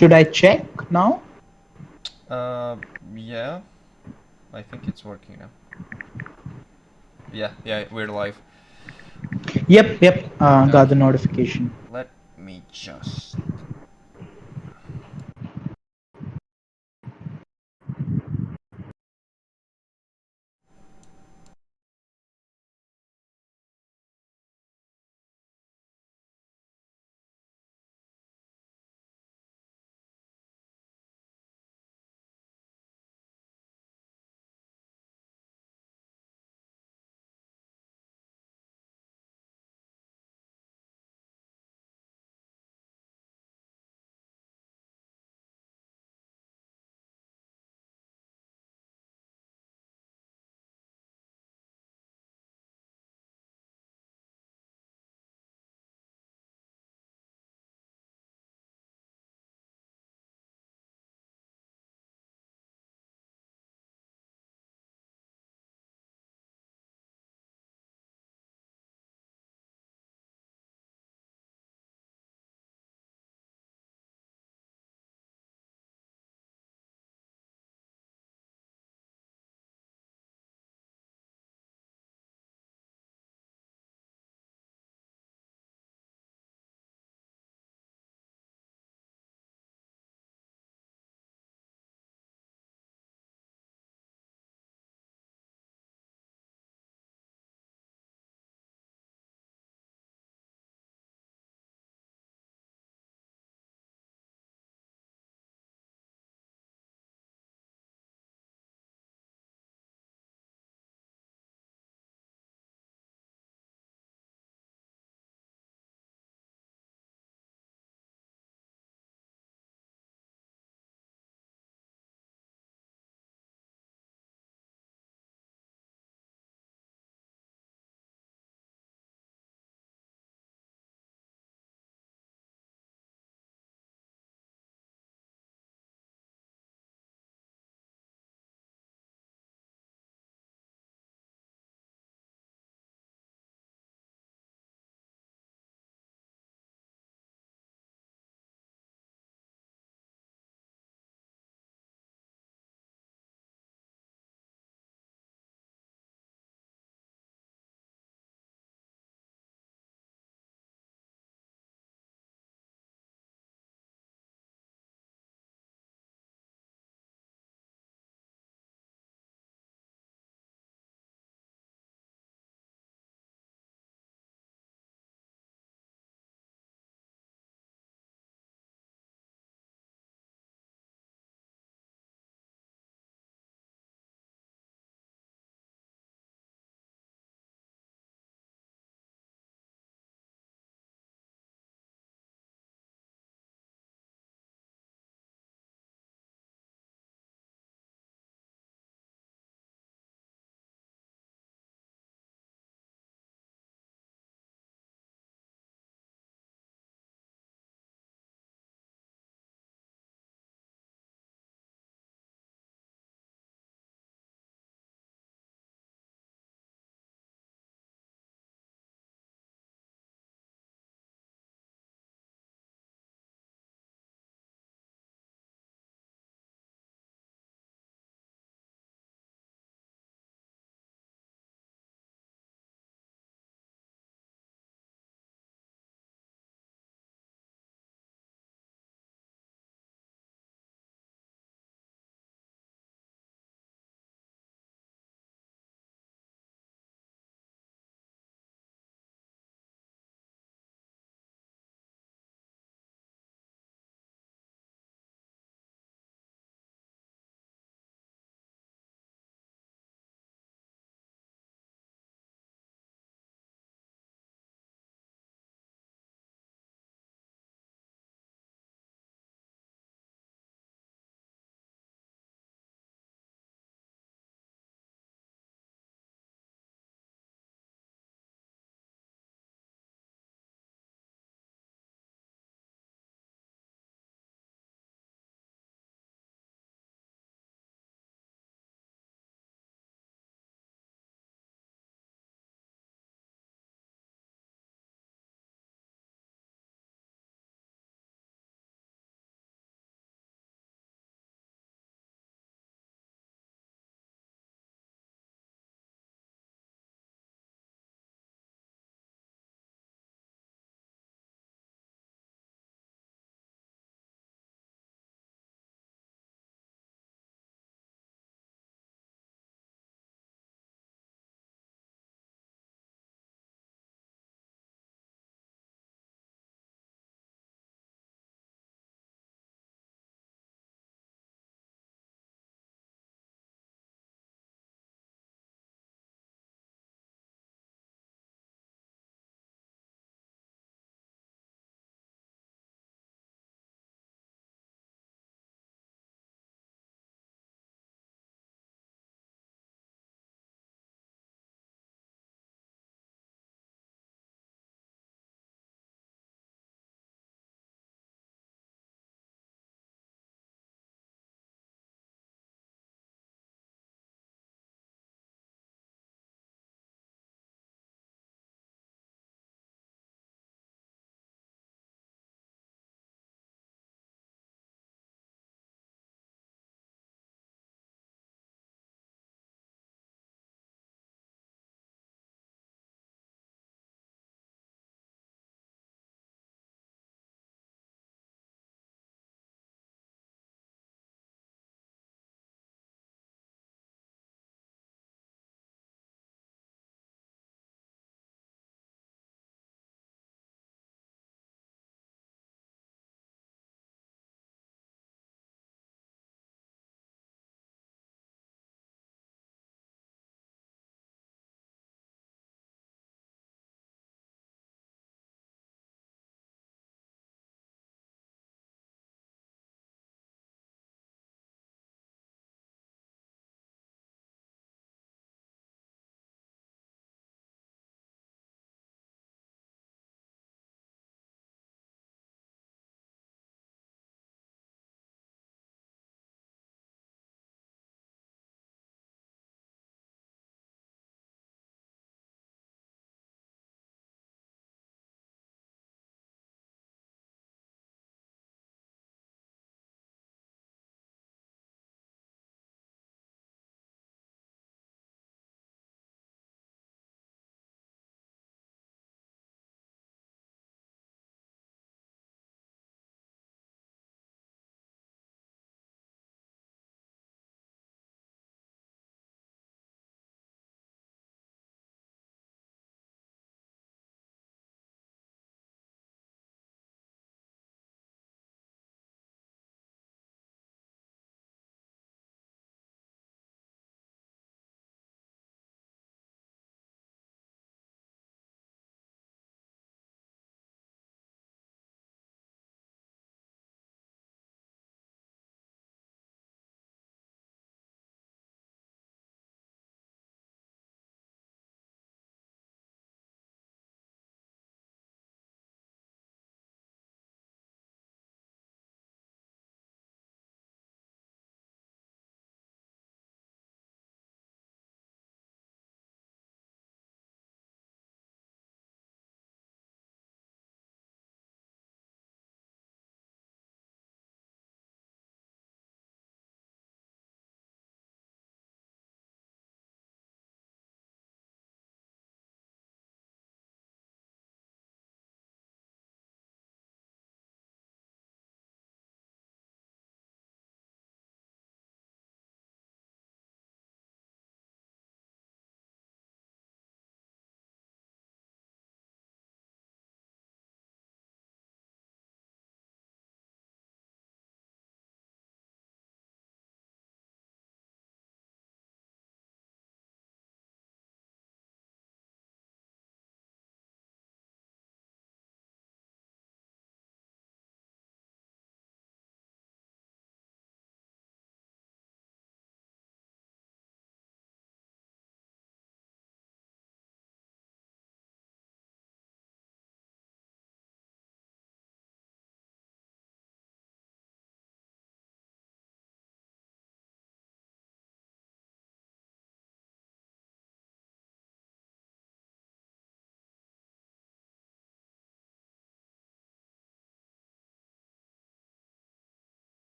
Should I check now? Yeah, I think it's working now. Yeah, we're live. Yep. Got the Okay, notification. let me just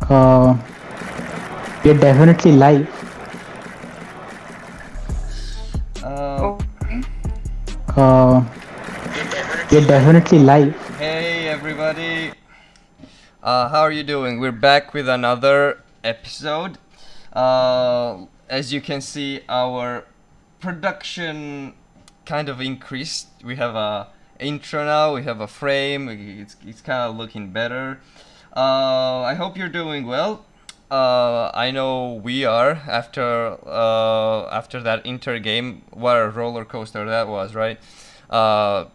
Uh, we're definitely live. Um, Okay. Uh, we're definitely live. hey everybody. How are you doing? We're back with another episode. As you can see, our production kind of increased. We have a intro now. We have a frame. It's kind of looking better. I hope you're doing well. I know we are after that Inter game. What a roller coaster that was, right? Uh,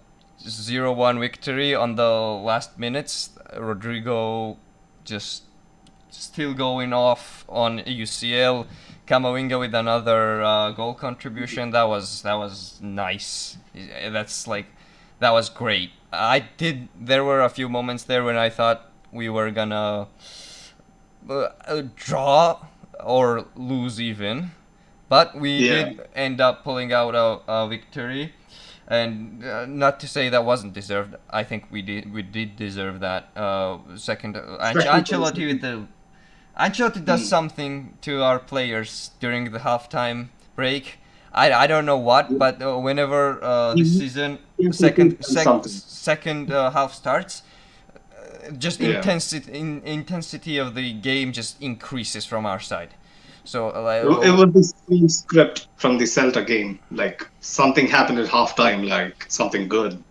0-1 victory on the last minutes. Rodrigo just still going off on UCL. Camavinga with another goal contribution. That was nice. That was great. There were a few moments there when I thought we were gonna draw or lose even, but we did end up pulling out a victory. And not to say that wasn't deserved. I think we did deserve that second. Ancelotti with the Ancelotti does something to our players during the halftime break. I don't know what, but whenever this season second half starts, just intensity of the game just increases from our side. So It was the same script from the Celta game. Like something happened at halftime, like something good.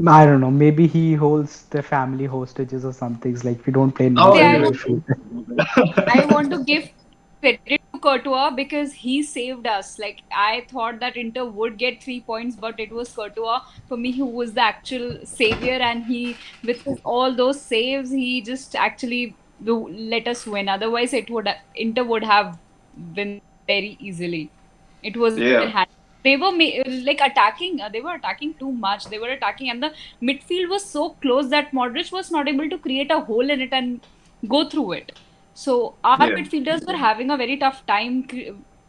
I don't know. Maybe he holds the family hostages or something. It's like we don't play Oh, See, nice I or want, shoot. I want to give credit to Courtois because he saved us. Like I thought that Inter would get 3 points, but it was Courtois for me who was the actual savior, and he with all those saves, he just actually let us win. Otherwise, Inter would have win very easily. It was in their yeah, hand. They were like attacking. They were attacking too much. They were attacking, and the midfield was so close that Modric was not able to create a hole in it and go through it. So our yeah. midfielders were having a very tough time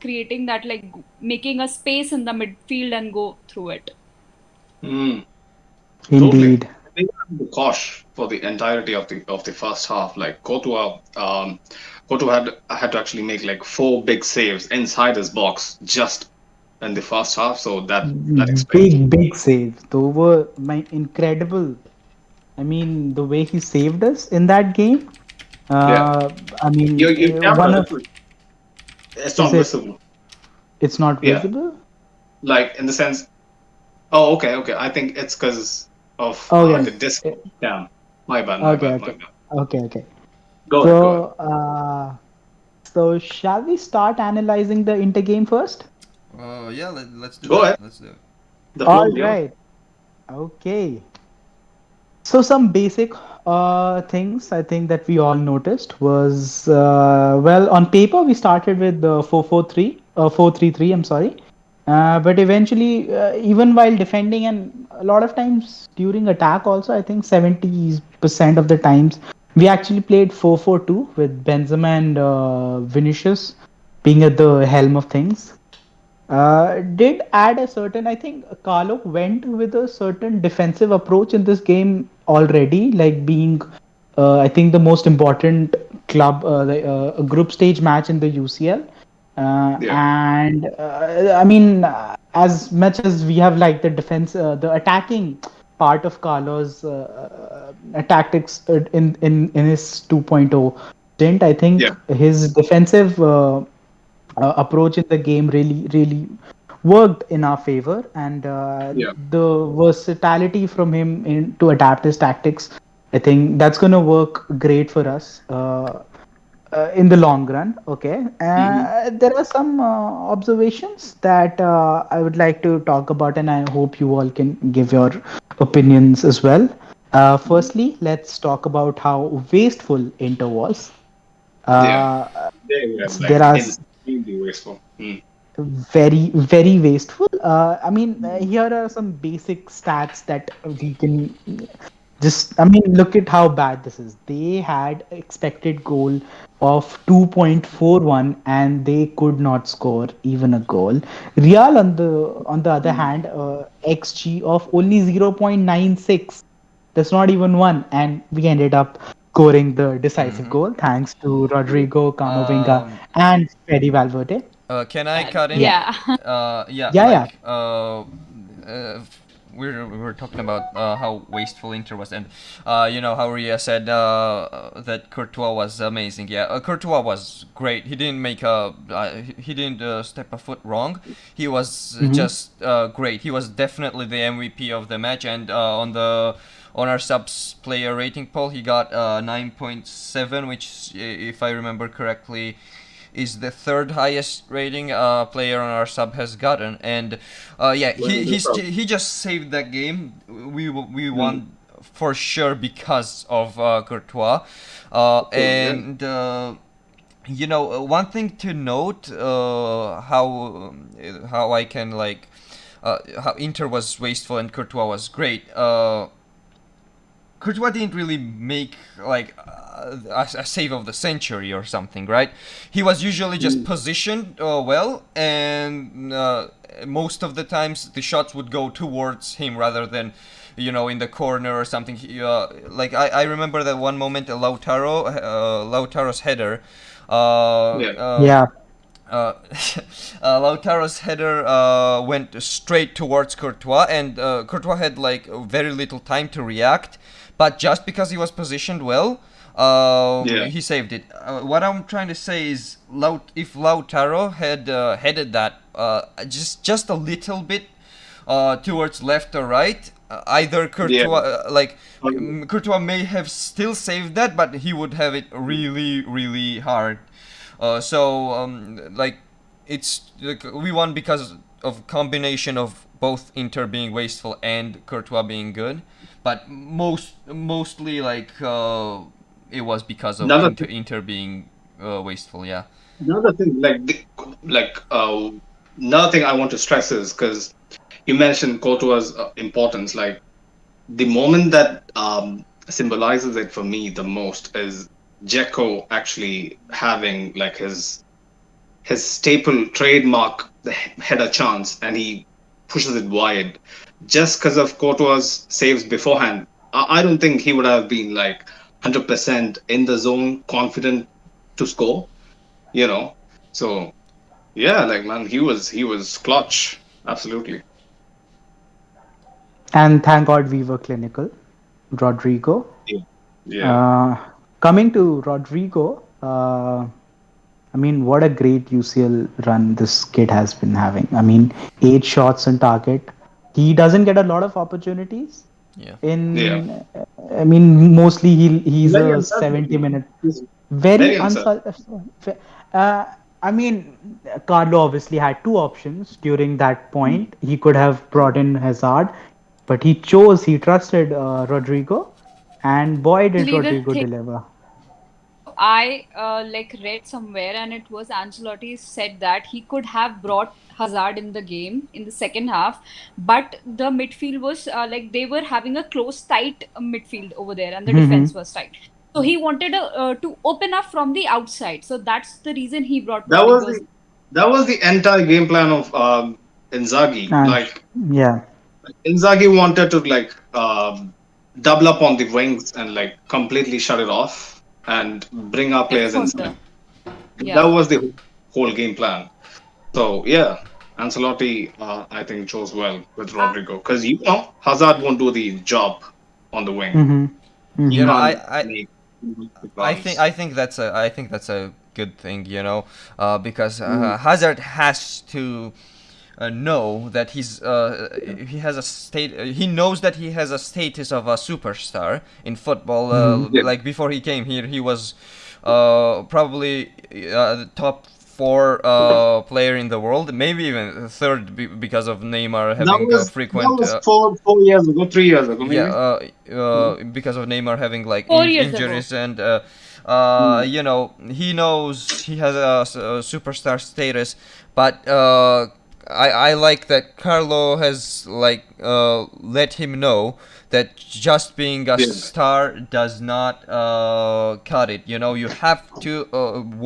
creating that, like making a space in the midfield and go through it. Mm, totally. Indeed. They were the cosh for the entirety of the first half. Like Courtois had to actually make like four big saves inside his box just in the first half. So that explains. Big saves. Those were my incredible. I mean, the way he saved us in that game. Yeah, Uh, I mean, your one camera, of it's is not it? visible. It's not Yeah, visible. like in the sense. Oh, okay. I think it's because of Oh the yes. disc cam. My bad, my Okay. bad, my Okay. bad. Okay. Go ahead, go ahead. So, so shall we start analyzing the Inter game first? yeah, let's do Go it. ahead. Let's do it. The floor All is yours. right. Okay. So some basic things I think that we all noticed was well, on paper we started with the 4-4-3, 4-3-3. I'm sorry, but eventually, even while defending and a lot of times during attack, also I think 70% of the times we actually played 4-4-2 with Benzema and Vinicius being at the helm of things. Did add a certain, I think Carlo went with a certain defensive approach in this game already, like being, I think, the most important club, a group stage match in the UCL. Yeah, And I mean, as much as we have like the defense, the attacking part of Carlo's tactics in his 2.0 stint, I think yeah, his defensive approach in the game really worked in our favor, and yeah. the versatility from him to adapt his tactics, I think that's going to work great for us in the long run. Okay, Hmm. there are some observations that I would like to talk about, and I hope you all can give your opinions as well. Firstly, let's talk about how wasteful Inter was. Yeah. uh, They were there like are extremely wasteful. Mm. very wasteful. I mean, here are some basic stats that we can just, I mean, look at how bad this is. They had expected goal of 2.41 and they could not score even a goal. Real on the other hand, XG of only 0.96. That's not even one, and we ended up scoring the decisive goal thanks to Rodrigo, Camavinga, Um, and Freddy Valverde. can I cut in? Yeah, Yeah. Yeah, yeah, yeah. like we were talking about how wasteful Inter was, and you know how Ria said that Courtois was amazing. Yeah, Courtois was great. He didn't make a he didn't step a foot wrong. He was Hmm. just great. He was definitely the MVP of the match, and on our subs player rating poll, he got 9.7, which, if I remember correctly, is the third highest rating player on our sub has gotten, and yeah, he just saved that game. We won for sure because of Courtois, and you know, one thing to note, how I can like how Inter was wasteful and Courtois was great. Courtois didn't really make like a save of the century or something, right? He was usually just positioned well, and most of the times the shots would go towards him rather than, you know, in the corner or something. Like I remember that one moment, Lautaro's header. Yeah. Lautaro's header went straight towards Courtois, and Courtois had like very little time to react. But just because he was positioned well, he saved it. What I'm trying to say is, if Lautaro had headed that just a little bit towards left or right, either Courtois, Courtois may have still saved that, but he would have it really, really hard. Like, it's like we won because of combination of both Inter being wasteful and Courtois being good, but mostly like it was because of Another Inter being wasteful. Yeah. Another thing, another thing I want to stress is because you mentioned Courtois' importance. Like the moment that symbolizes it for me the most is Dzeko actually having like his staple trademark, the header chance, and he pushes it wide just because of Courtois' saves beforehand. I don't think he would have been like 100% in the zone, confident to score. You know, so yeah, like man, he was clutch, absolutely. And thank God we were clinical. Rodrigo. Yeah, yeah. Uh, Coming to Rodrigo, I mean, what a great UCL run this kid has been having. I mean, 8 shots on target. He doesn't get a lot of opportunities. Yeah. Yeah. I mean, mostly he's Very a unselfish. 70-minute, He's very very unselfish. uh, I mean, Carlo obviously had two options during that point. He could have brought in Hazard, but he trusted Rodrigo, and boy, did Actually, the Rodrigo thing. deliver. So I like read somewhere, and it was Ancelotti said that he could have brought Hazard in the game in the second half, but the midfield was like they were having a close, tight midfield over there, and the defense was tight. So he wanted to open up from the outside. So that's the reason he brought That was Rodrigo. the that was the entire game plan of Inzaghi. And Like yeah, Inzaghi wanted to like double up on the wings and like completely shut it off and bring our players inside. Further. That Yeah. was the whole game plan. So yeah, Ancelotti, I think chose well with Rodrigo because Hazard won't do the job on the wing. hmm He You know, hmm can't make runs. I think that's a good thing, you know, because Hazard has to know that he has a he knows that he has a status of a superstar in football. Yeah. Like before he came here, he was probably the top four player in the world, maybe even third because of Neymar That having was that frequent. was 4 years ago, 3 years ago, Yeah, maybe. because of Neymar having like 4 years ago. injuries, and you know, he knows he has a superstar status, but I like that Carlo has like let him know that just being a Yeah. star does not cut it. You know, you have to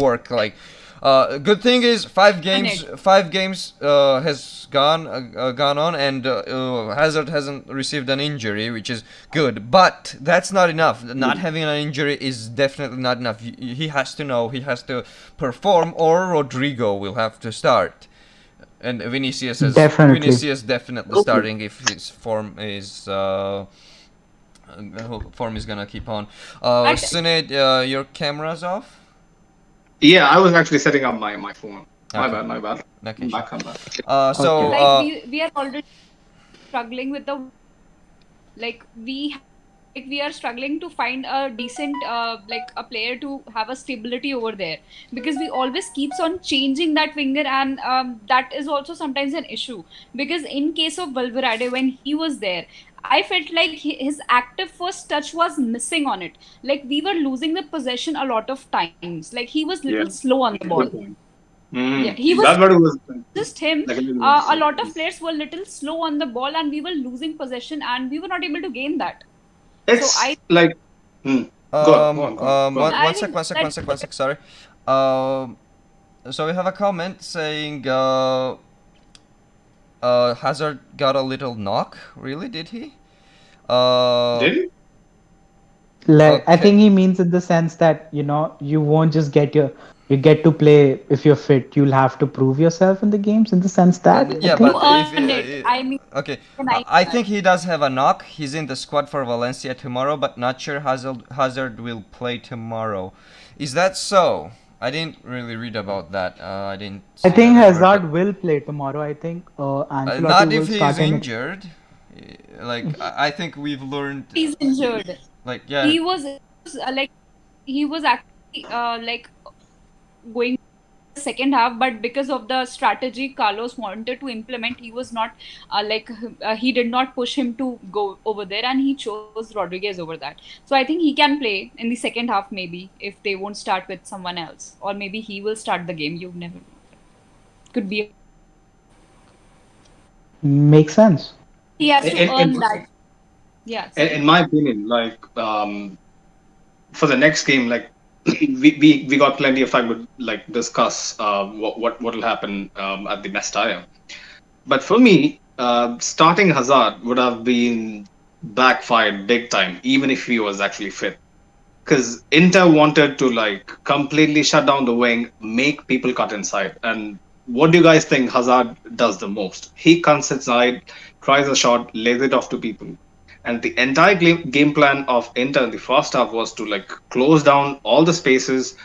work like Good thing is five On games. it. 5 games has gone on, and Hazard hasn't received an injury, which is good. But that's not enough. Not having an injury is definitely not enough. He has to know. He has to perform, or Rodrigo will have to start. And Definitely. Vinicius definitely Okay. starting if his form is gonna keep on. But Sinead, your camera's off. Yeah, I was actually setting up my phone. My Okay. bad, my bad. Okay, I'm sure. back, I'm back. So Okay. like we are already struggling with the, like we are struggling to find a decent like a player to have a stability over there, because we always keeps on changing that winger, and that is also sometimes an issue, because in case of Valverde, when he was there, I felt like his active first touch was missing on it. Like we were losing the possession a lot of times. Like he was Yeah, little slow on the ball. good point. Yeah, Mm. he was That's what it was. just him. Like a little A lot of players were little slow on the ball, and we were losing possession, and we were not able to gain that. So It's like, hmm. Go on. I One sec, think one sec, one that sec, one sec. Sorry. So we have a comment saying Hazard got a little knock. Really? Did he? Uh, Did he? Like, I okay. think he means in the sense that, you won't just you get to play if you're fit. You'll have to prove yourself in the games in the sense that, I Yeah, you think. but if earned it. I mean, okay, I I think he does have a knock. He's in the squad for Valencia tomorrow, but not sure Hazard will play tomorrow. Is that so? I didn't really read about that. I didn't I see that think anywhere, but Hazard will play tomorrow. I think Ancelotti not if will he's start him. injured. Like I think we've learned. he's injured. Like yeah, He was like he was actually like going the second half, but because of the strategy Carlos wanted to implement, he was not he did not push him to go over there, and he chose Rodriguez over that. So I think he can play in the second half, maybe, if they won't start with someone else, or maybe he will start the game. You never know. Could be. Makes sense. He has to In, earn in, that. Yeah, in sorry. my opinion, like, for the next game, like, we got plenty of time to like discuss what will happen at the Mestalla. But for me, starting Hazard would have been backfired big time, even if he was actually fit. Because Inter wanted to like completely shut down the wing, make people cut inside. And what do you guys think Hazard does the most? He comes inside, tries a shot, lays it off to people. And the entire game plan of Inter in the first half was to like close down all the spaces,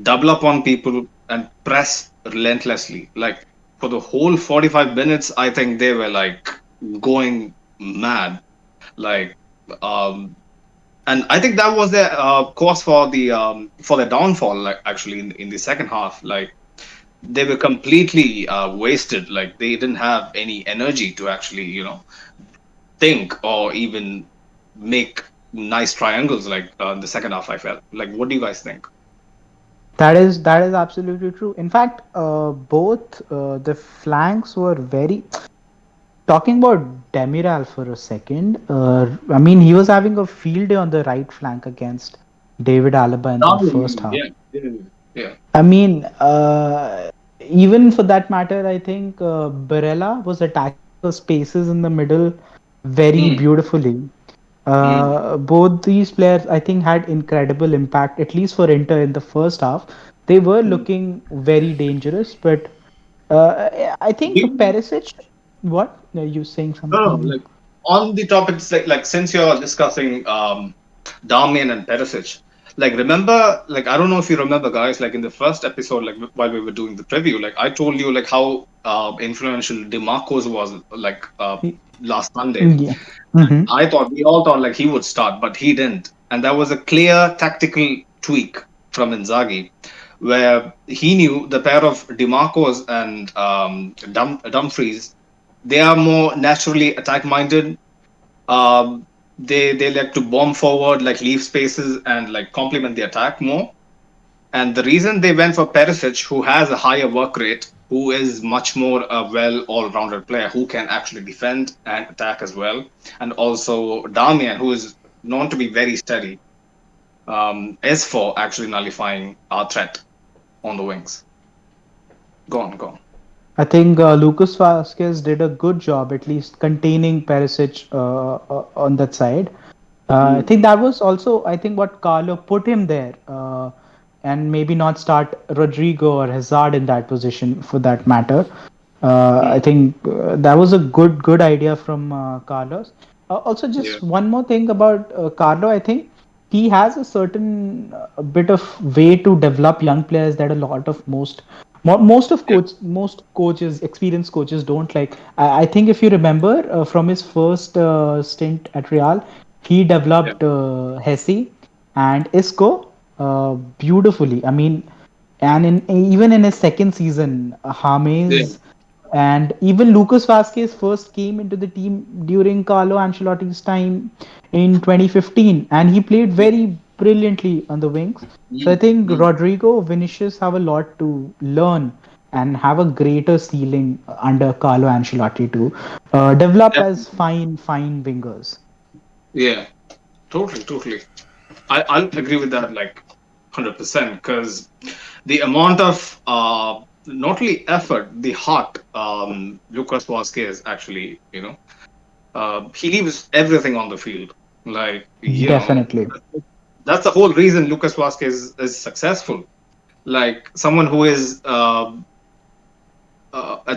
double up on people, and press relentlessly. Like for the whole 45 minutes, I think they were like going mad. Like, um, and I think that was the cause for the downfall. Like actually in the second half, like they were completely wasted. Like they didn't have any energy to actually think or even make nice triangles. Like in the second half, I felt like. What do you guys think? That is absolutely true. In fact, both the flanks were very. Talking about Demiral for a second, I mean, he was having a field day on the right flank against David Alaba in the first half. Yeah, yeah, yeah. I mean, even for that matter, I think Barella was attacking the spaces in the middle very Mm, beautifully. mm. Both these players, I think, had incredible impact, at least for Inter in the first half. They were Mm. looking very dangerous, but I think Do Perisic. What? Are you saying No, something? like on the topics like since you're discussing Darmian and Perisic, like remember, like I don't know if you remember, guys, like in the first episode, like while we were doing the preview, like I told you like how influential DeMarcos was like last Sunday. Yeah. Hmm. I thought we all thought like he would start, but he didn't, and that was a clear tactical tweak from Inzaghi, where he knew the pair of DeMarcos and Dumfries, they are more naturally attack minded. They like to bomb forward, like leave spaces and like complement the attack more. And the reason they went for Perisic, who has a higher work rate, who is much more a well all-rounded player, who can actually defend and attack as well, and also Damian, who is known to be very steady, is for actually nullifying our threat on the wings. Go on, go on. I think Lucas Vasquez did a good job, at least containing Perisic on that side. I Mm. think that was also, I think, what Carlo put him there, and maybe not start Rodrigo or Hazard in that position for that matter. I Mm. think that was a good idea from Carlos. Also, Yeah. just one more thing about Carlo, I think he has a certain bit of way to develop young players that a lot of Yeah. most coaches, experienced coaches don't like. I think if you remember from his first stint at Real, he Yeah. developed Hesse and Isco beautifully. I mean, and in even in his second season, Yeah. James and even Lucas Vasquez first came into the team during Carlo Ancelotti's time in 2015, and he played Yeah. very brilliantly on the wings. So I Mm. think Mm. Rodrigo, Vinicius have a lot to learn and have a greater ceiling under Carlo Ancelotti to develop as Definitely. fine wingers. Yeah. Totally. Totally. I'll agree with that like 100% because the amount of not only effort, the heart Lucas Vazquez actually, he leaves everything on the field. Like, Definitely. that's the whole reason Lucas Vazquez is successful. Like someone who is a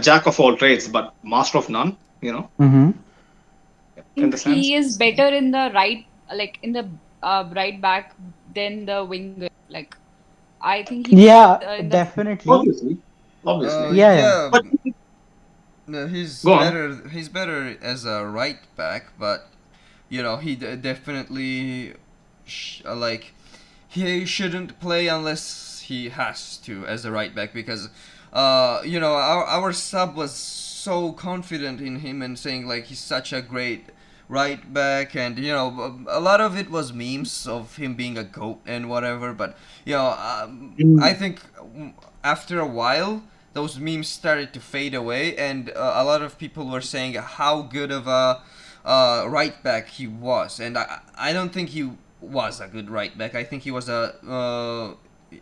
jack of all trades but master of none, Hmm. in the think sense. he is better in the right, like in the right back than the winger. Like I think he plays Yeah, in the definitely. Obviously, obviously. Yeah, yeah. Yeah, But no, he's go on. better. He's better as a right back, but he definitely like he shouldn't play unless he has to as a right back because our sub was so confident in him and saying like he's such a great right back, and a lot of it was memes of him being a goat and whatever, but I Mm. think after a while those memes started to fade away, and a lot of people were saying how good of a right back he was, and I don't think he was a good right back. I think he was a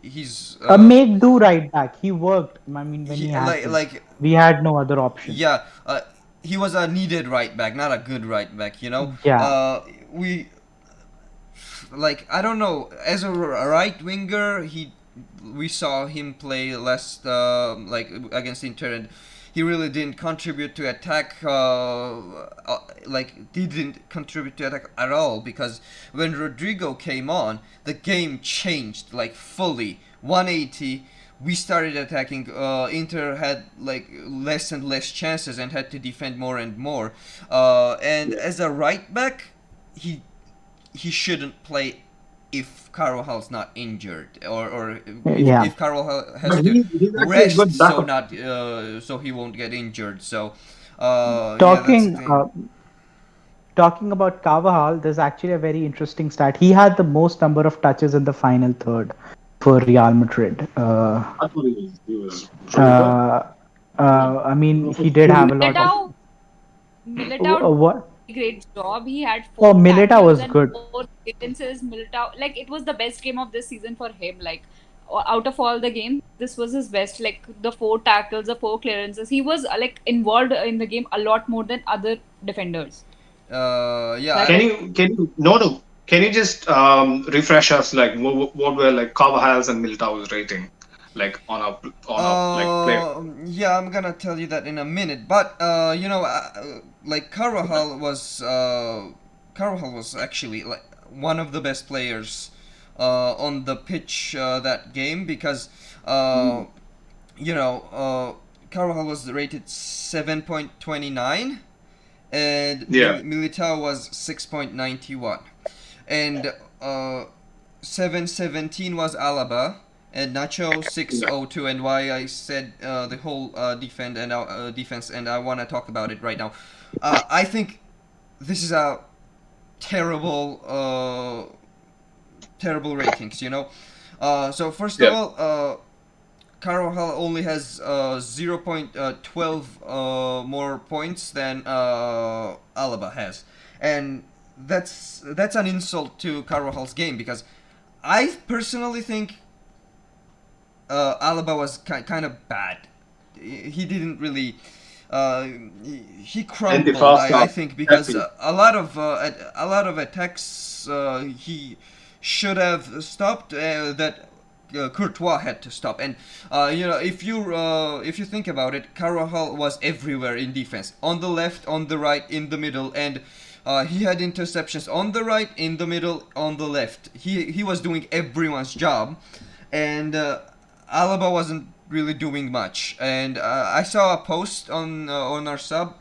he's A make do right back. He worked. I mean, when he he had to. like We had no other option. yeah, he was a needed right back, not a good right back. Yeah. We like I don't know, as a right winger we saw him play less like against Inter, and he really didn't contribute to attack like didn't contribute to attack at all, because when Rodrigo came on the game changed like fully 180. We started attacking. Inter had like less and less chances and had to defend more and more. And as a right back, he he shouldn't play if Carvajal's not injured, or Yeah. if Carvajal has But to he's actually a rest good so backup. not so he won't get injured. So yeah, that's the Talking thing. talking about Carvajal, there's actually a very interesting stat. He had the most number of touches in the final third for Real Madrid. I thought he was really good. Uh, I mean, he did have a lot of Militao what? did a great job. He had Oh, 4 Milita tackles was and good. 4 clearances. Militao, like it was the best game of this season for him. Like out of all the games, this was his best. Like the 4 tackles, the 4 clearances. He was like involved in the game a lot more than other defenders. Yeah, Like Can you just refresh us like what were like Carvajal's and Militao's rating like on a like player? Yeah, I'm gonna tell you that in a minute. But like Carvajal was actually like one of the best players on the pitch that game, because uh, Carvajal was rated 7.29 and Yeah, Militao was 6.91, and 717 was Alaba, and Nacho yeah, 602. And why I said the whole defense, and I want to talk about it right now. I think this is a terrible terrible ratings. So first of yeah. all, Carvajal only has 0.12 more points than Alaba has, and that's an insult to Carvajal's game, because I personally think Alaba was kind of bad. he didn't really. He In the crumbled, first I half, think, because definitely. a lot of attacks he should have stopped that Courtois had to stop. And if you think about it, Carvajal was everywhere in defense, on the left, on the right, in the middle, and he had interceptions on the right, in the middle, on the left. He was doing everyone's job, and Alaba wasn't really doing much. And I saw a post on our sub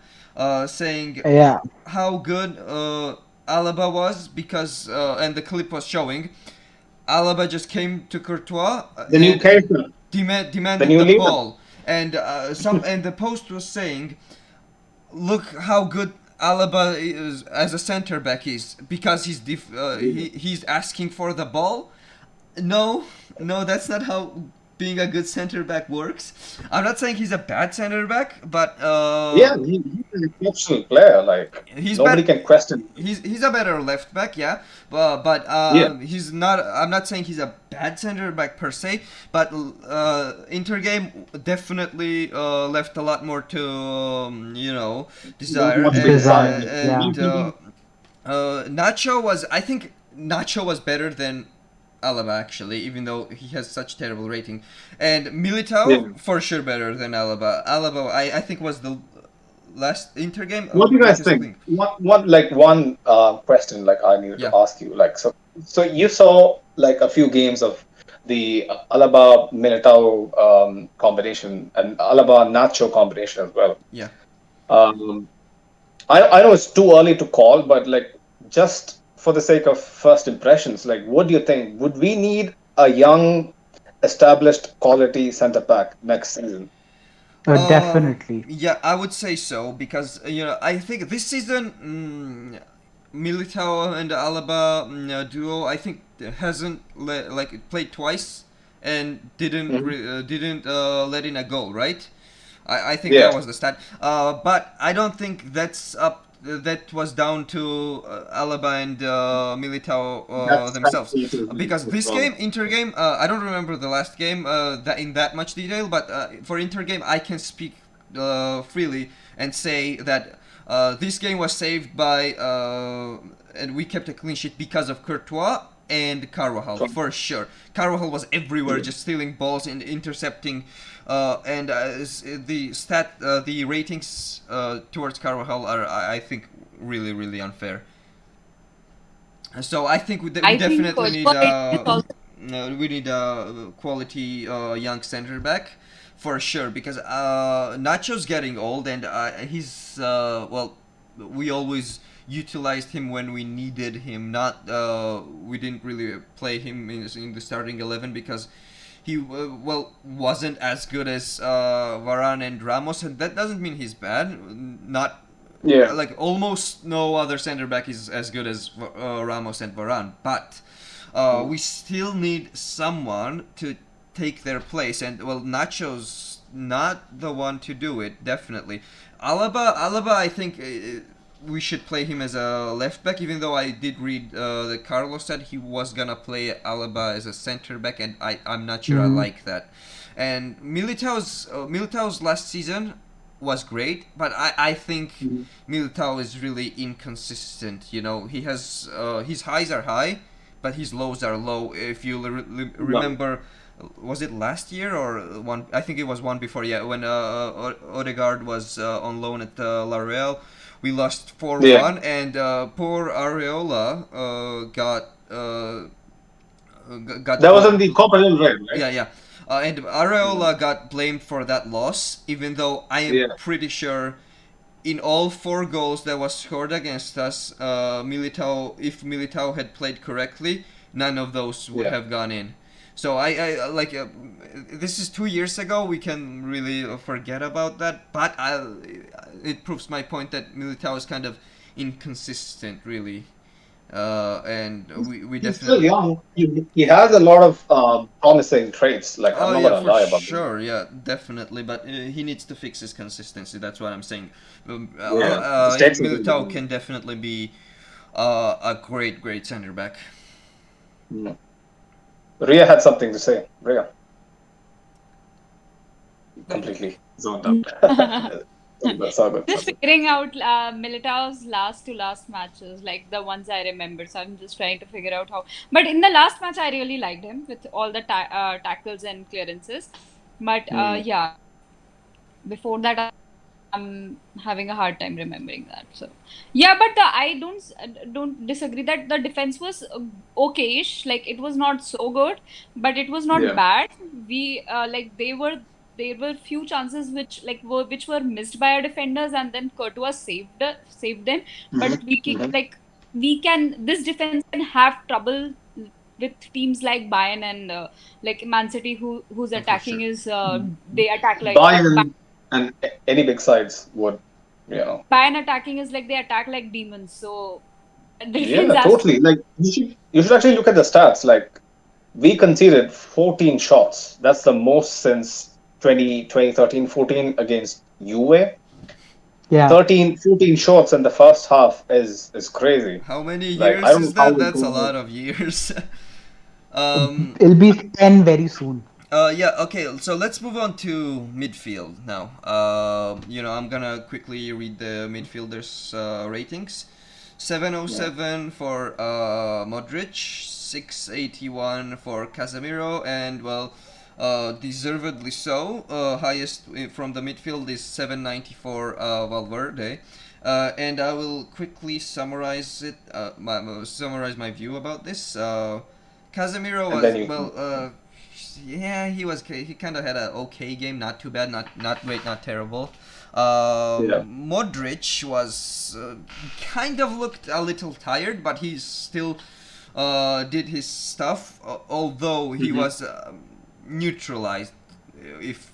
saying Yeah. how good Alaba was because and the clip was showing Alaba just came to Courtois The new and character, the demanded new the leader. ball, and and the post was saying, "Look how good Alaba is as a center back is because he's asking for the ball." No, no, that's not how being a good center back works. I'm not saying he's a bad center back, but Yeah, he's an exceptional player. Like he's nobody bad. can question. He's a better left back, yeah, but Yeah, he's not. I'm not saying he's a bad center back per se, but Inter game definitely left a lot more to desire, what to be desired. Desire. Yeah. and Nacho was. I think Nacho was better than Alaba actually, even though he has such terrible rating, and Yeah. Militao for sure better than Alaba. Alaba, I think was the last Inter game. What do you What guys you still think? think? What like one question like I needed to Yeah. ask you like so you saw like a few games of the Alaba Militao combination and Alaba Nacho combination as well. Yeah. Um, I know it's too early to call, but like just for the sake of first impressions, like what do you think? Would we need a young, established quality centre back next season? Definitely. Yeah, I would say so because I think this season Militao and Alaba duo I think hasn't played twice and didn't let in a goal, right? I think that Yeah. was the stat. But I don't think that's up. That was down to Alaba and Militao That's themselves, because this game, Inter game, I don't remember the last game that in that much detail. But for Inter game, I can speak freely and say that this game was saved by and we kept a clean sheet because of Courtois and Carvajal for sure. Carvajal was everywhere, just stealing balls and intercepting. The ratings towards Carvajal are, I think, really, really unfair. So I think we I think definitely need Courtois is also a quality young center back for sure, because Nacho's getting old and he's we always utilized him when we needed him. Not we didn't really play him in the starting 11 because he wasn't as good as Varane and Ramos, and that doesn't mean he's bad. Not Yeah. like almost no other center back is as good as Ramos and Varane, but we still need someone to take their place, and Nacho's not the one to do it. Definitely, Alaba, I think. We should play him as a left back, even though I did read that Carlos said he was gonna play Alaba as a center back, and I'm not sure I like that. And Militao's last season was great, but I think Militao is really inconsistent. You know, he has his highs are high, but his lows are low. If you remember, was it last year or one? I think it was one before. Yeah, when Odegaard was on loan at La Real, we lost 4-1, and poor Areola got That was in the Copa del Rey, right? yeah, yeah. And Areola got blamed for that loss, even though I am pretty sure in all 4 goals that was scored against us, if Militao had played correctly, none of those would have gone in. So I like this is 2 years ago. We can really forget about that, but it proves my point that Militao is kind of inconsistent, really. And we He's still definitely. young. He has a lot of promising traits. Like I'm Oh not yeah, gonna for lie about sure, yeah, definitely. But he needs to fix his consistency. That's what I'm saying. Mistakes are Militao good. can definitely be a great center back. Ria had something to say. Ria, completely. Zoned out. That's all good. Just figuring out Militao's last to last matches, like the ones I remember. So I'm just trying to figure out how. But in the last match, I really liked him with all the tackles and clearances. But yeah, before that, I'm having a hard time remembering that. So yeah, but I don't disagree that the defense was okayish. Like it was not so good, but it was not Yeah. bad. We like there were few chances which were missed by our defenders, and then Courtois saved them. But this defense can have trouble with teams like Bayern and like Man City whose For attacking sure. is they attack like Bayern and any big sides would, you know. Bayern attacking is like they attack like demons. So the defense Yeah, has to totally. Like you should actually look at the stats. Like we conceded 14 shots. That's the most since 2013, 14 against Juve. Yeah. 14 shots in the first half is crazy. How many Like I years don't know is how that? we That's a go. lot of years. It'll be 10 very soon. Yeah, okay, so let's move on to midfield now. I'm gonna quickly read the midfielders' ratings. 707 for Modric, 681 for Casemiro, and well, deservedly so. Highest from the midfield is 794 Valverde. And I will quickly summarize it. Summarize my view about this. Casemiro And was then you yeah, he kind of had an okay game, not too bad, not great, not terrible. yeah. Modric was kind of looked a little tired, but he still did his stuff. Although he was neutralized, if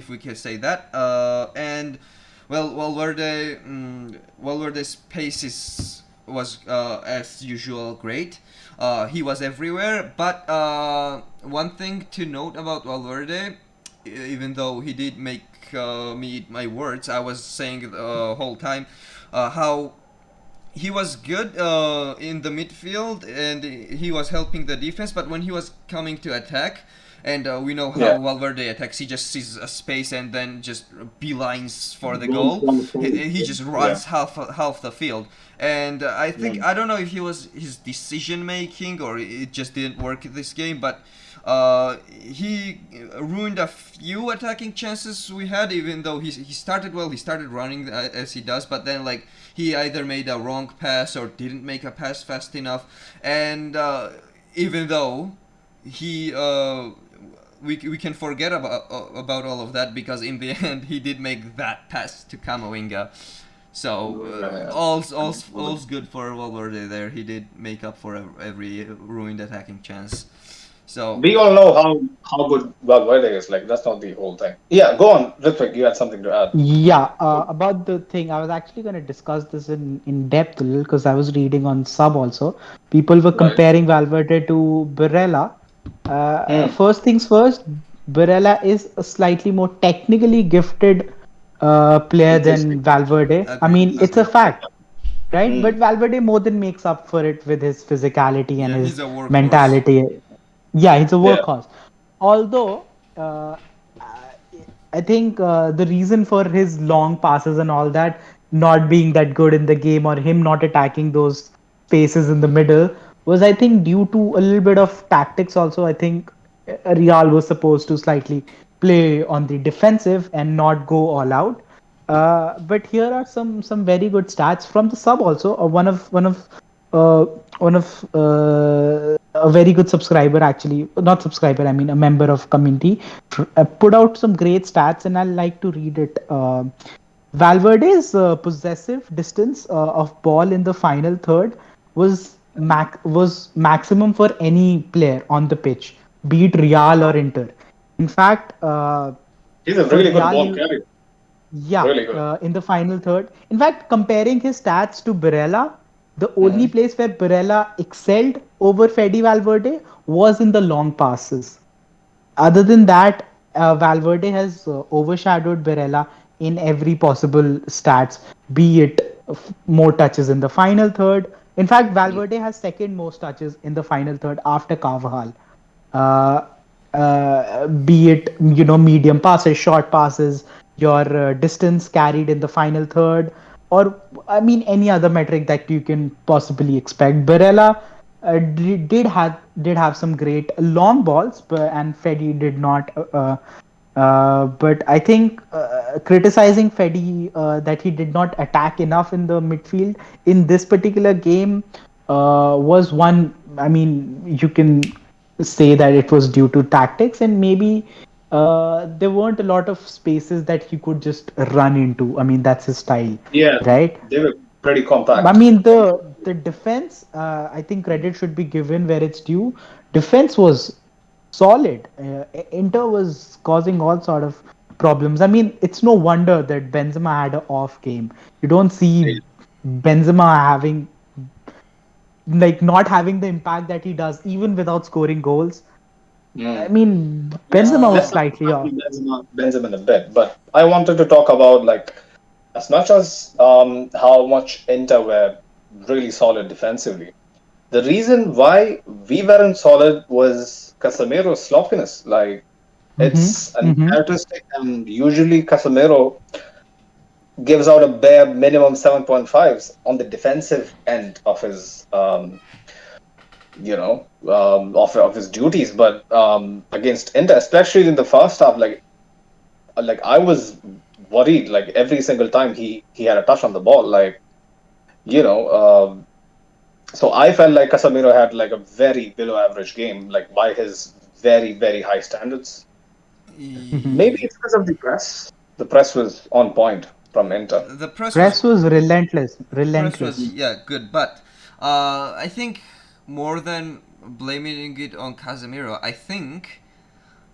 we can say that. And well, Valverde's pace was as usual great. He was everywhere, but one thing to note about Valverde, even though he did make me eat my words, I was saying the whole time how he was good in the midfield and he was helping the defense, but when he was coming to attack, and we know how Yeah. Valverde attacks, he just sees a space and then just beelines for the Runs goal. down the field. He just runs half the field, and I think I don't know if he was his decision making or it just didn't work this game, but he ruined a few attacking chances we had. Even though he started well, he started running as he does, but then like he either made a wrong pass or didn't make a pass fast enough, and even though he we can forget about all of that because in the end he did make that pass to Camavinga. So all's good for Valverde there. He did make up for every ruined attacking chance. So We all know how good Valverde is. Like that's not the whole thing. Yeah, go on, Ritvik. You had something to add. Yeah, about the thing, I was actually going to discuss this in depth a little because I was reading on Sub also. People were Right. comparing Valverde to Barella. First things first, Barella is a slightly more technically gifted player than Interesting. Valverde. I mean, it's a fact, right? But Valverde more than makes up for it with his physicality and yeah, his he's a workhorse. mentality. Yeah, he's a Yeah. workhorse. Although, I think the reason for his long passes and all that not being that good in the game or him not attacking those spaces in the middle was, I think, due to a little bit of tactics also. I think Real was supposed to slightly play on the defensive and not go all out. But here are some very good stats from the sub also. One of a very good subscriber, actually not subscriber, I mean a member of community, put out some great stats and I'd like to read it. Valverde's possessive distance of ball in the final third was maximum for any player on the pitch, be it Real or Inter. In fact, He's a for really good Real, ball carrier. yeah, Really good. in the final third. In fact, comparing his stats to Barella, the only place where Barella excelled over Fede Valverde was in the long passes. Other than that, Valverde has overshadowed Barella in every possible stats, be it more touches in the final third. In fact, Valverde has second most touches in the final third after Carvajal. Uh, be it medium passes, short passes, your distance carried in the final third, or I mean any other metric that you can possibly expect. Barella did have some great long balls, and Fedi did not. But I think criticizing Fedi that he did not attack enough in the midfield in this particular game was one. I mean, you can say that it was due to tactics, and maybe there weren't a lot of spaces that he could just run into. I mean, that's his style, Yeah, right? they were pretty I compact. mean, the defense, I think credit should be given where it's due. Defense was solid. Inter was causing all sort of problems. I mean, it's no wonder that Benzema had an off game. You don't see Benzema having like not having the impact that he does even without scoring goals. I Mm. mean, Benzema was Let's Yeah. talk slightly about off. Benzema in a bit, but I wanted to talk about like as much as how much Inter were really solid defensively. The reason why we weren't solid was Casemiro's sloppiness. Like it's Mm-hmm. an Mm-hmm. characteristic, and usually Casemiro gives out a bare minimum 7.5s on the defensive end of his of his duties, but against Inter, especially in the first half, like I was worried like every single time he had a touch on the ball, like you know. So I felt like Casemiro had like a very below average game, like by his very high standards. Mm-hmm. Maybe E- it's because of the press. The press was on point from Inter. The press was Press was relentless, press was relentless. yeah good, but I think more than blaming it on Casemiro, I think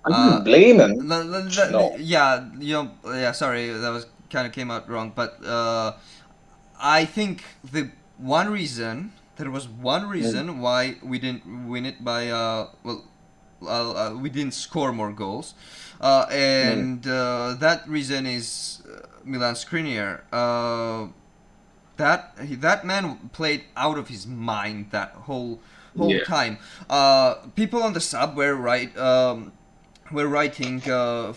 I uh, didn't blame him. No. yeah, yeah, sorry, that was kind of came out wrong, but I think there was one Mm. reason why we didn't win it by we didn't score more goals, Mm. and that reason is Milan Skriniar. That man played out of his mind that whole Yeah. time. People on the sub were writing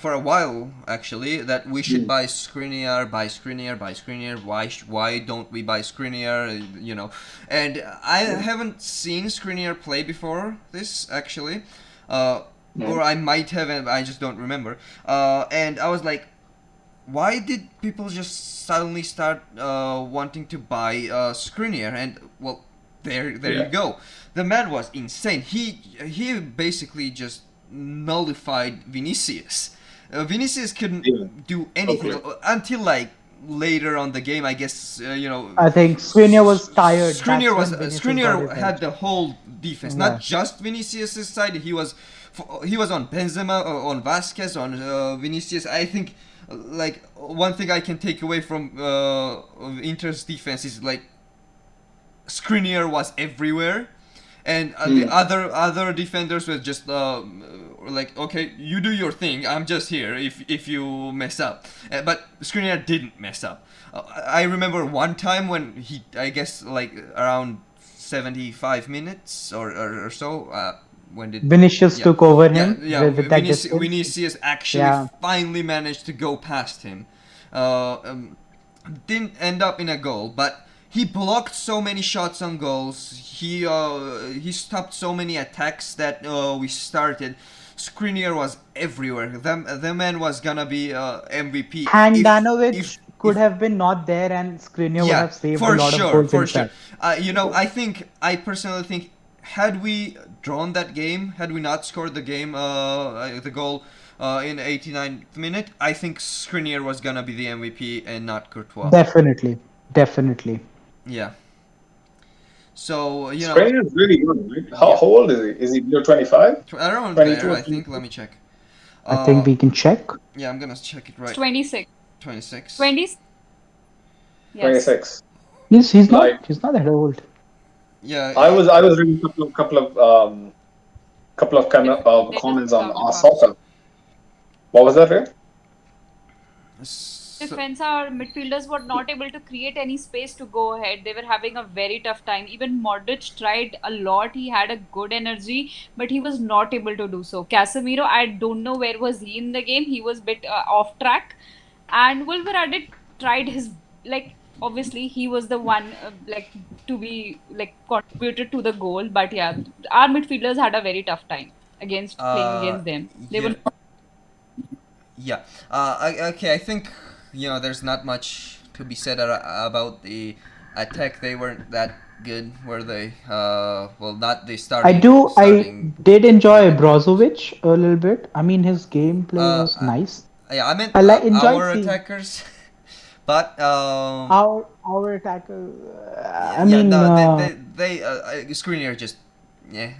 for a while actually that we should Mm. buy Skriniar, buy Skriniar, buy Skriniar. Why don't we buy Skriniar? And I haven't seen Skriniar play before this actually, uh, Mm. or I might have, and I just don't remember. And I was like, why did people just suddenly start wanting to buy Skriniar? And well, there you Yeah. go. The man was insane. He basically just nullified Vinicius. Vinicius Yeah. couldn't do anything Totally. until like later on the game. I guess I think Skriniar was tired. That's when Vinicius got Skriniar his had edge. the whole defense, not Yeah. just Vinicius's side. He was on Benzema, on Vasquez, on Vinicius. I think like one thing I can take away from Inter's defense is like Skriniar was everywhere, and the Mm. other defenders were just like, okay, you do your thing. I'm just here if you mess up. But Skriniar didn't mess up. I remember one time when I guess like around 75 minutes or so. When did Vinicius yeah took over yeah him yeah with that Vinicius, distance. Vinicius actually Yeah, finally managed to go past him. Uh, um, didn't end up in a goal, but he blocked so many shots on goals. He stopped so many attacks that we started. Skriniar was everywhere. The man was gonna be MVP Handanovic could if have been not there, and Skriniar would yeah, have saved a for lot of sure, goals for sure. himself. I personally think, had we drawn that game, had we not scored the goal in 89th minute, I think Skriniar was gonna be the MVP and not Courtois. Definitely, definitely. Yeah. So Spain is really good, right? How yeah, old is he? Is he below 25? around 22 there, or I think. Let 23? me check. I think Uh, we can check. yeah, I'm gonna check it It's right. 26. 26. 20. Yes. 26. He's Like not that old. Yeah. I was reading couple of Let us comments on talk our about soccer. What was that, Ray? So, defense. Our midfielders were not able to create any space to go ahead. They were having a very tough time. Even Modric tried a lot. He had a good energy, but he was not able to do so. Casemiro, I don't know where was he in the game. He was a bit off track. And Wolverhampton tried his like. Obviously, he was the one to be contributed to the goal. But yeah, our midfielders had a very tough time against playing Uh, against them. They were yeah, yeah. Okay, I think there's not much to be said about the attack. They weren't that good, were they? Well, not the I starting did enjoy unit. Brozovic a little bit. I mean, his gameplay Uh, was uh, nice. yeah, I meant Enjoyed our seeing attackers, but our attacker. yeah, I yeah, mean, no, they Skriniar just yeah,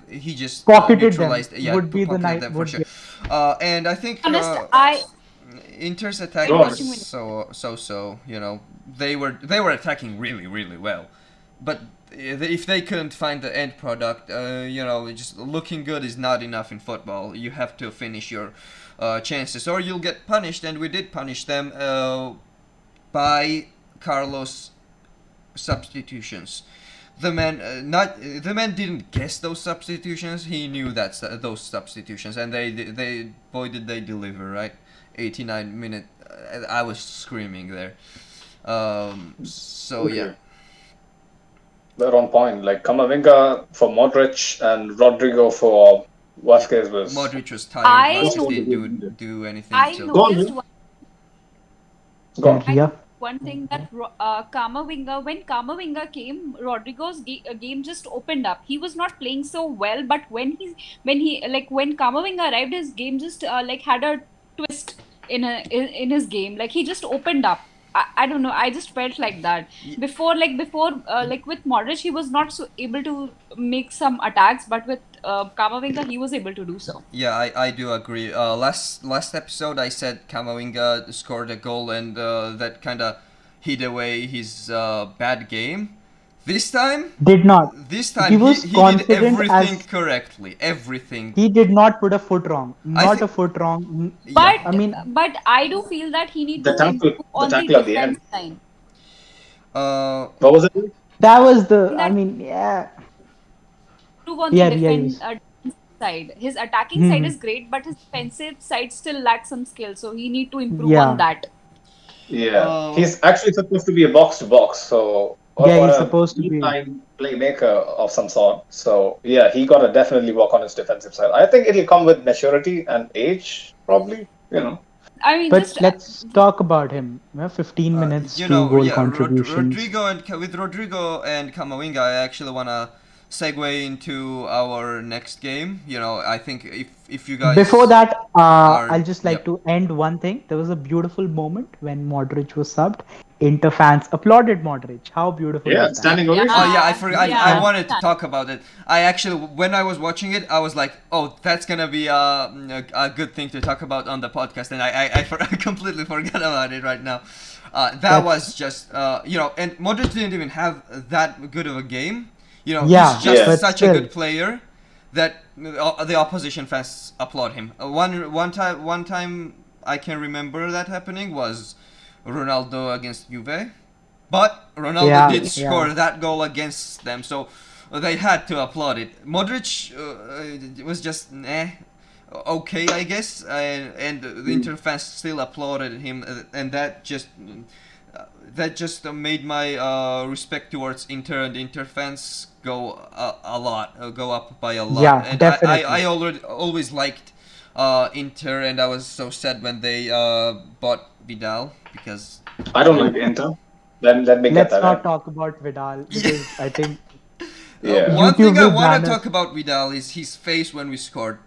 he just pocketed them neutralized, yeah, would be the pocketed night them for would sure. be. And I think honest. I Inter's attack Go enjoyed on. was watching him. so. They were attacking really really well, but if they couldn't find the end product, just looking good is not enough in football. You have to finish your chances, or you'll get punished, and we did punish them by Carlos substitutions. The man didn't guess those substitutions. He knew those substitutions, and they boy did they deliver, right? 89 minute. I was screaming there. So yeah. Okay. They're on point. Like Kamavinga for Modric and Rodrigo for Vasquez was. Modric was tired. I Vasquez know. didn't do anything. I So Go on, noticed man. one. Go on. I Yeah. noticed one thing that Kamavinga, when Kamavinga came, Rodrigo's game just opened up. He was not playing so well, but when Kamavinga arrived, his game just had a twist in his game. Like he just opened up. I don't know. I just felt like that before with Modric, he was not so able to make some attacks, but with Kamavinga, he was able to do so. yeah, I do agree. Last episode I said Kamavinga scored a goal, and that kind of hid away his bad game. This time, Did not. this time He he, was he did confident everything as correctly. Everything. he did not put a foot wrong. I Not a think foot wrong. yeah. I mean, But I do feel that he need The to tackle, improve the on the tackle at the defense end. line. What was it? that was the. I That mean, yeah, improve on the yeah, yeah, yes. defensive side. His attacking side Hmm. is great, but his defensive side still lacks some skill. So he need to improve on Yeah, that. Yeah, Uh, he's actually supposed to be a box to box, so yeah. or He's a supposed to deep be. line playmaker of some sort. So yeah, he gotta definitely work on his defensive side. I think it'll come with maturity and age, probably. I mean, But just let's talk about him. 15 minutes, two goal yeah, contributions. Rodrigo and Camavinga, I actually wanna segue into our next game. I think if you Before guys that, are I'll just like yep. to end one thing. There was a beautiful moment when Modric was subbed. Inter fans applauded Modric. How beautiful Yeah, was that? standing yeah, Oh ovation. yeah, I forgot. I yeah. wanted to talk about it. I actually, when I was watching it, I was like, "Oh, that's gonna be a good thing to talk about on the podcast," and I completely forgot about it right now. That That's was just and Modric didn't even have that good of a game. yeah, He's just Yeah. but such a still, good player that the opposition fans applaud him. One time I can remember that happening was Ronaldo against Juve. But Ronaldo yeah, did yeah. score that goal against them, so they had to applaud it. Modric was just okay, I guess, and the Inter fans still applauded him, and that just made my respect towards Inter and Inter fans go up by a lot. Yeah, And I definitely. always liked Inter, and I was so sad when they bought Vidal because I don't like Inter. Then let me get Let's that not in. talk about Vidal because I think Yeah. One thing YouTube I will want ban to us. talk about Vidal is his face when we scored.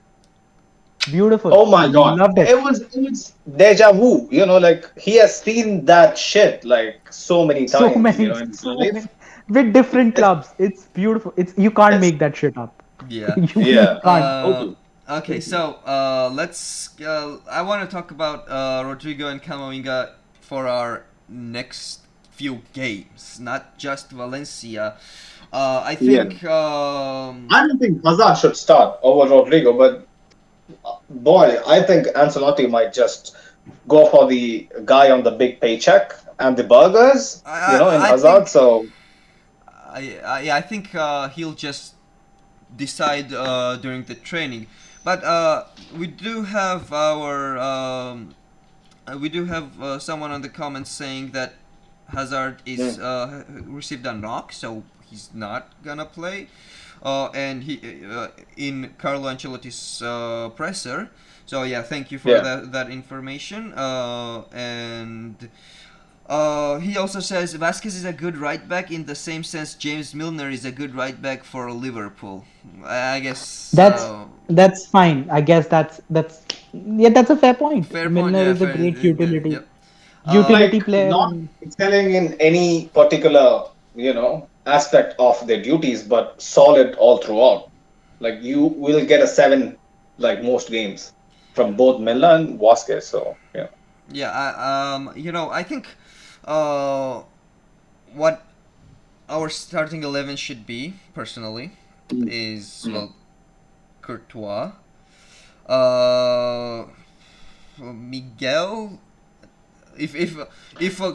Beautiful. Oh my God. Loved it. It was deja vu. Like he has seen that shit like so many So times, many, in his so life. many with different It's clubs. It's beautiful. It's you can't it's make that shit up. Yeah. You yeah. can't. Uh, Totally. okay, Totally. so let's. I want to talk about Rodrigo and Camavinga for our next few games, not just Valencia. I Yeah. think. I don't think Hazard should start over Rodrigo, but boy, I think Ancelotti might just go for the guy on the big paycheck and the burgers, in I Hazard. think. So I think he'll just decide during the training. But we do have our we do have someone on the comments saying that Hazard is received a knock, so he's not gonna play. And he in Carlo Ancelotti's presser. So yeah, thank you for that information. And he also says Vasquez is a good right back in the same sense James Milner is a good right back for Liverpool. I guess that's fine. I guess that's a fair point. fair point. Milner Yeah, is a fair. great utility Yep. utility Like player. not excelling in any particular, aspect of their duties, but solid all throughout. Like you will get a 7, like most games from both Mella and Vasquez. So yeah. Yeah, I think what our starting 11 should be, personally, is, well, Courtois, Miguel. If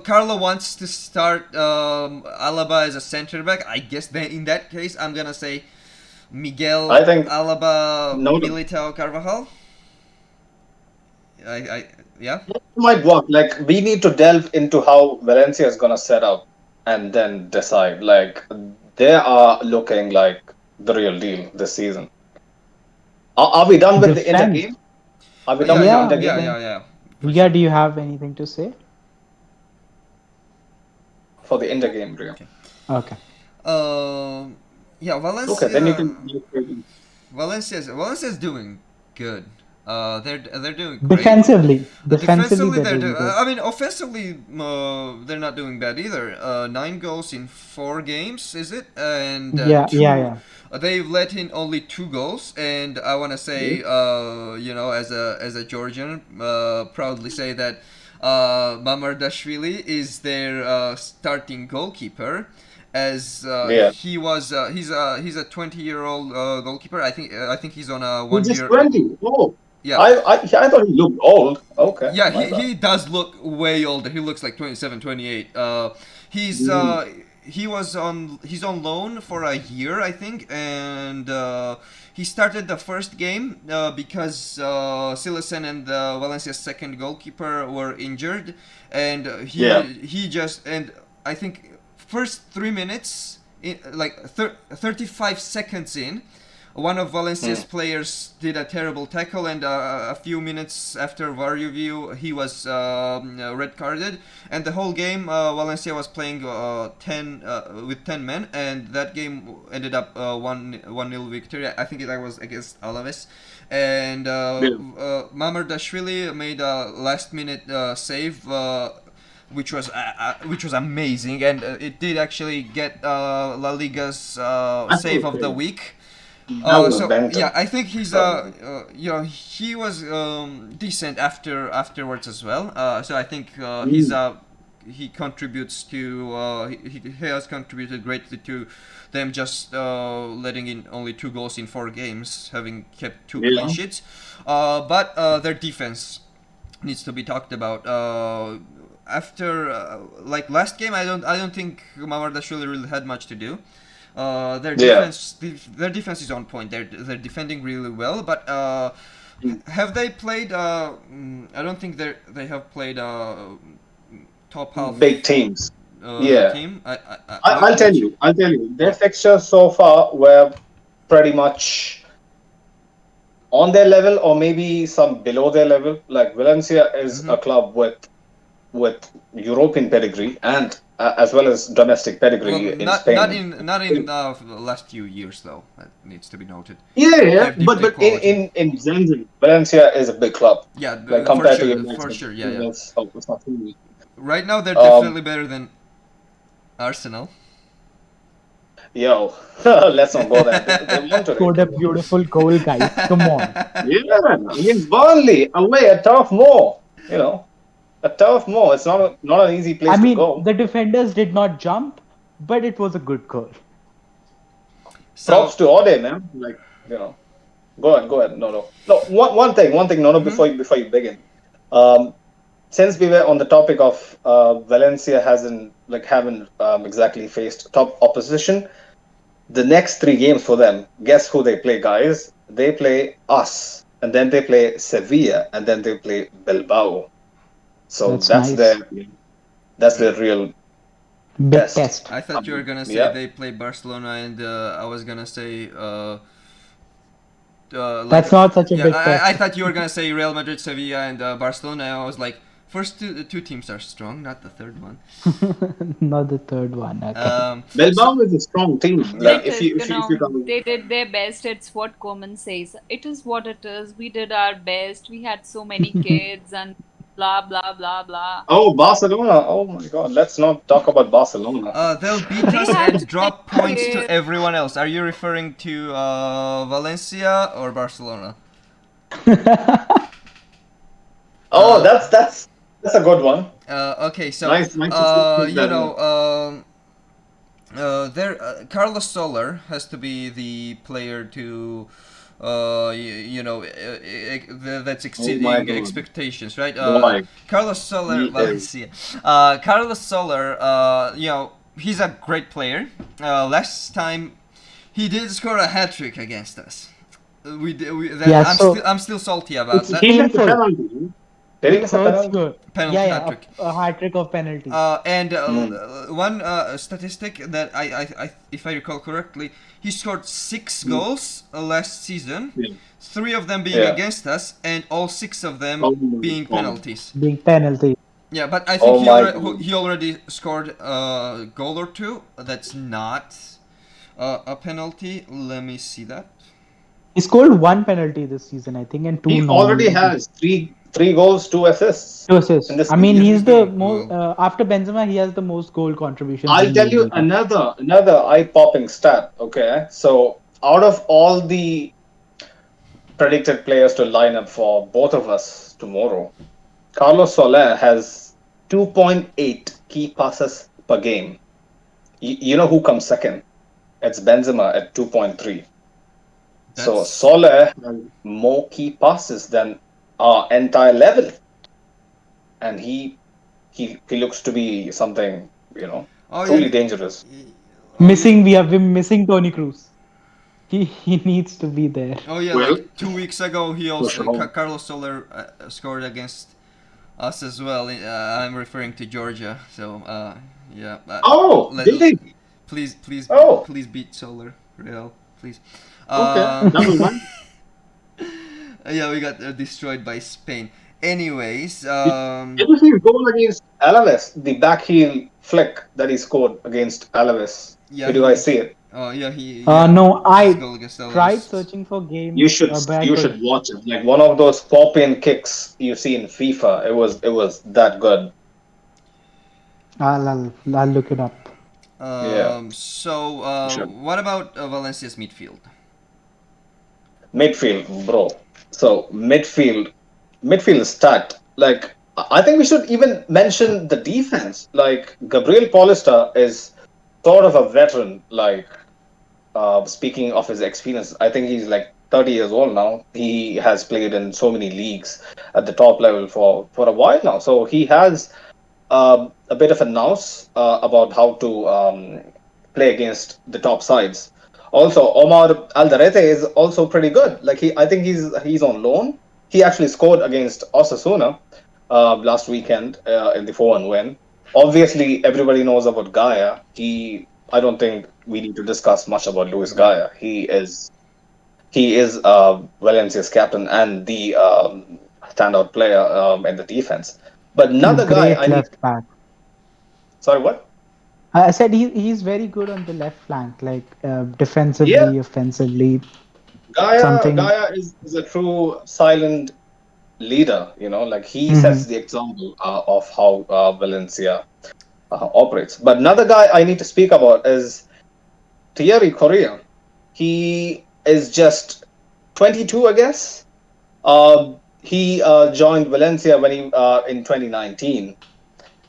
Carlo wants to start Alaba as a center back, I guess then in that case I'm gonna say Miguel, I think Alaba, no, Militao, Carvajal. Yeah. it might work. Like we need to delve into how Valencia is gonna set up and then decide. Like they are looking like the real deal this season. Are we done with the inter Defense. game? Are we done with the inter game? Yeah. Yeah, do you have anything to say? For the inter game, Rio. Okay. Yeah, Valencia. Okay, then you can. Valencia's doing good. They're doing great. Defensively Defensively, they're doing good. I mean, offensively, they're not doing bad either. 9 goals in 4 games, is it? And Yeah. They've let in only 2 goals, and I want to say, as a Georgian, proudly say that Mamardashvili is their starting goalkeeper, as he's a 20-year-old goalkeeper. I think he's on a 1 He's year. just 20. Oh. Yeah. I thought he looked old. Okay. Yeah, he does look way older. He looks like 27, 28. He's on loan for a year, I think, and he started the first game because Silesen and Valencia's second goalkeeper were injured, and and I think first 3 minutes, 35 seconds in, one of Valencia's players did a terrible tackle, and a few minutes after VAR review, he was red carded. And the whole game, Valencia was playing with 10 men, and that game ended up 1-0 victory. I think that was against Alaves. And Mamardashvili made a last-minute save. Which was amazing, and it did actually get La Liga's save of the week. I think he's he was decent afterwards as well. So I think he contributes to he has contributed greatly to them just letting in only 2 goals in 4 games, having kept 2 clean sheets. But their defense needs to be talked about. After last game, I don't think Mamardashvili really had much to do. Their defense is on point. They're defending really well, but have they played? I don't think they have played top half big teams. Team. I'll tell you. Their fixtures so far were pretty much on their level, or maybe some below their level. Like Valencia is a club with European pedigree and as well as domestic pedigree in Spain. Not in the last few years, though. That needs to be noted. But in Zanzibar, Valencia is a big club. Yeah, like compared to for sure. Yeah. It's not really. Right now, they're definitely better than Arsenal. Yo, let's not go there. They want to Scored a beautiful goal, guys. Come on. Yeah, against Burnley away at Turf Moor. A Turf Moor. It's not an easy place to go. The defenders did not jump, but it was a good goal. Props to Ode, man. Go ahead. No. One thing. No. Before you begin. Since we were on the topic of Valencia haven't exactly faced top opposition, the next 3 games for them, guess who they play, guys? They play us, and then they play Sevilla, and then they play Bilbao. So That's nice. that's their real Big test. test. I thought you were gonna say Yeah. they play Barcelona, and I was gonna say like That's not such a yeah. big I test. thought you were gonna say Real Madrid, Sevilla, and Barcelona. I was like, first two teams are strong, not the third one. Not the third one. Okay. So Bilbao is a strong team. Yeah. Like It is, if you come, they did their best. It's what Coleman says. It is what it is. We did our best. We had so many kids and blah, blah, blah, blah. oh, Barcelona. Oh my God. Let's not talk about Barcelona. They'll beat They us had and so many drop points to kids. everyone else. Are you referring to Valencia or Barcelona? Oh, that's a good one. Okay, so Nice to see you that. know, Carlos Soler has to be the player to, that's Oh my exceeding God. expectations, right? Boy, Carlos Soler, he is. Valencia. Carlos Soler, he's a great player. Last time, he did score a hat trick against us. Yeah, so I'm still salty about it's that. He missed a painful. penalty. Did he It miss a hurts penalty? you. Penalty Yeah, hat yeah, trick. a hat trick of penalty. And Mm. one statistic that I if I recall correctly, he scored 6 goals last season, Yeah. 3 of them being Yeah. against us, and all 6 of them Oh my being God. penalties. Being penalty. Yeah, but I think Oh my God. he already scored a goal or two. That's not a penalty. Let me see that. He scored one penalty this season, I think, and two He already normal. has three goals, 2 assists Two assists. in this I mean, season. he's the doing most well. after Benzema. He has the most goal contributions I'll in tell La you Liga. another eye-popping stat. Okay, so out of all the predicted players to line up for both of us tomorrow, Carlos Soler has 2.8 key passes per game. You know who comes second? It's Benzema at 2.3. So That's Soler has more key passes than our entire level, and he looks to be something oh truly yeah. dangerous. We have been missing Tony Cruz. He needs to be there. Oh yeah, Well, like 2 weeks ago, he for also sure. Carlos Soler scored against us as well. I'm referring to Georgia. So yeah. Oh, did he? Please, Oh, please beat Soler, Real, please. okay. Um, Double one. yeah, we got destroyed by Spain. Anyways, Did you see his goal against Alaves? The backheel flick that he scored against Alaves. yeah, Did you guys see it? No, his I goal against tried Alaves. searching for You games, should but I you could. should watch it. Like one of those scorpion kicks you see in FIFA. It was that good. I'll look it up. Yeah, So, you should. what about Valencia's midfield? Midfield, bro. So midfield is stacked. Like I think we should even mention the defense. Like Gabriel Paulista is sort of a veteran. Like speaking of his experience, I think he's like 30 years old now. He has played in so many leagues at the top level for a while now. So he has a bit of a nous about how to play against the top sides. Also, Omar Alderete is also pretty good. Like I think he's on loan. He actually scored against Osasuna last weekend in the 4-1 win. Obviously, everybody knows about Gaia. I don't think we need to discuss much about Luis Gaia. He is Valencia's captain and the standout player in the defense. But another guy Great I need. left back. Sorry, what? I said he's very good on the left flank, like defensively, Yeah, offensively, Gaia something. Gaia is a true silent leader. Like he sets Mhm. the example of how Valencia operates. But another guy I need to speak about is Thierry Correa. He is just 22, I guess. He joined Valencia when he in 2019,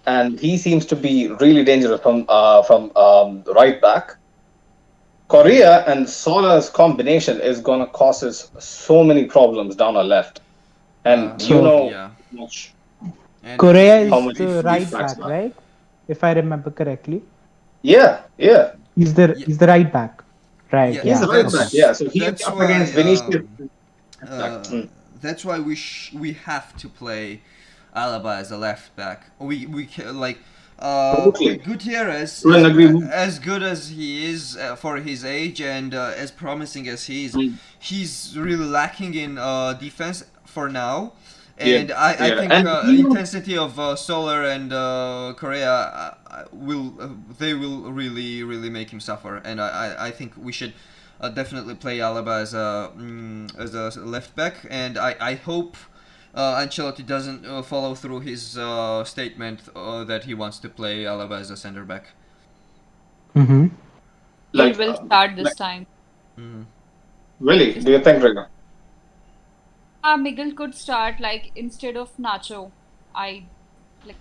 and he seems to be really dangerous from right back. Correa and Solar's combination is gonna cause us so many problems down our left, and So Yeah, much and Correa how is much the these right backs back, are. right? If I remember correctly, Yeah, yeah, yeah, he's the right back, right? yeah, he's Yeah. the right back. Okay. Yeah, so he's that's up why against Vinicius. uh, that's why we have to play Alaba as a left back. Like Totally. Gutierrez, Couldn't agree more. as good as he is for his age and as promising as he is, he's really lacking in defense for now. And Yeah, I yeah. think And even intensity of Solar and Correa they will really make him suffer. And I think we should definitely play Alaba as a left back. And I hope Ancelotti doesn't follow through his statement that he wants to play Alaba as a center back. Mm-hmm. He like, will start this time. really, do you think, Riga? Miguel could start like instead of Nacho. I like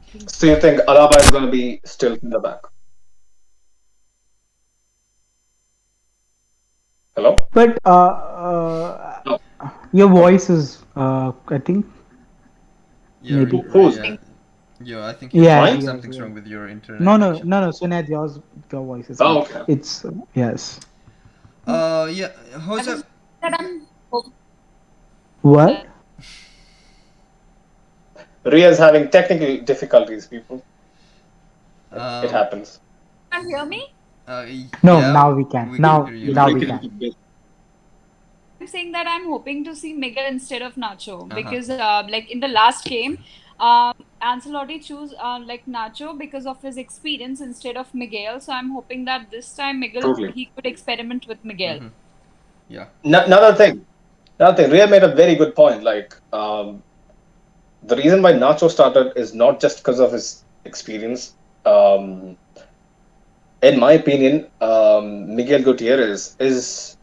think So you think Alaba is going to be still in the back? Hello? But No. your voice is, I think, Yeah, maybe. Who's? Yeah, I think Yeah, Mine? something's yeah. wrong with your internet. No, connection. Sunad, your voice is. Oh, okay. It's yes. Yeah, I Jose. was that I'm hoping What? Ria's having technical difficulties, people. It Um, happens. can you hear me? No, yeah, now we can. we Now, hear you. now we Breaking can. up a bit. I'm saying that I'm hoping to see Miguel instead of Nacho Uh-huh. because like in the last game, Ancelotti choose like Nacho because of his experience instead of Miguel. So I'm hoping that this time Miguel Totally. he could experiment with Miguel. Yeah. Another thing. Ria made a very good point. Like, the reason why Nacho started is not just because of his experience. In my opinion, Miguel Gutierrez is,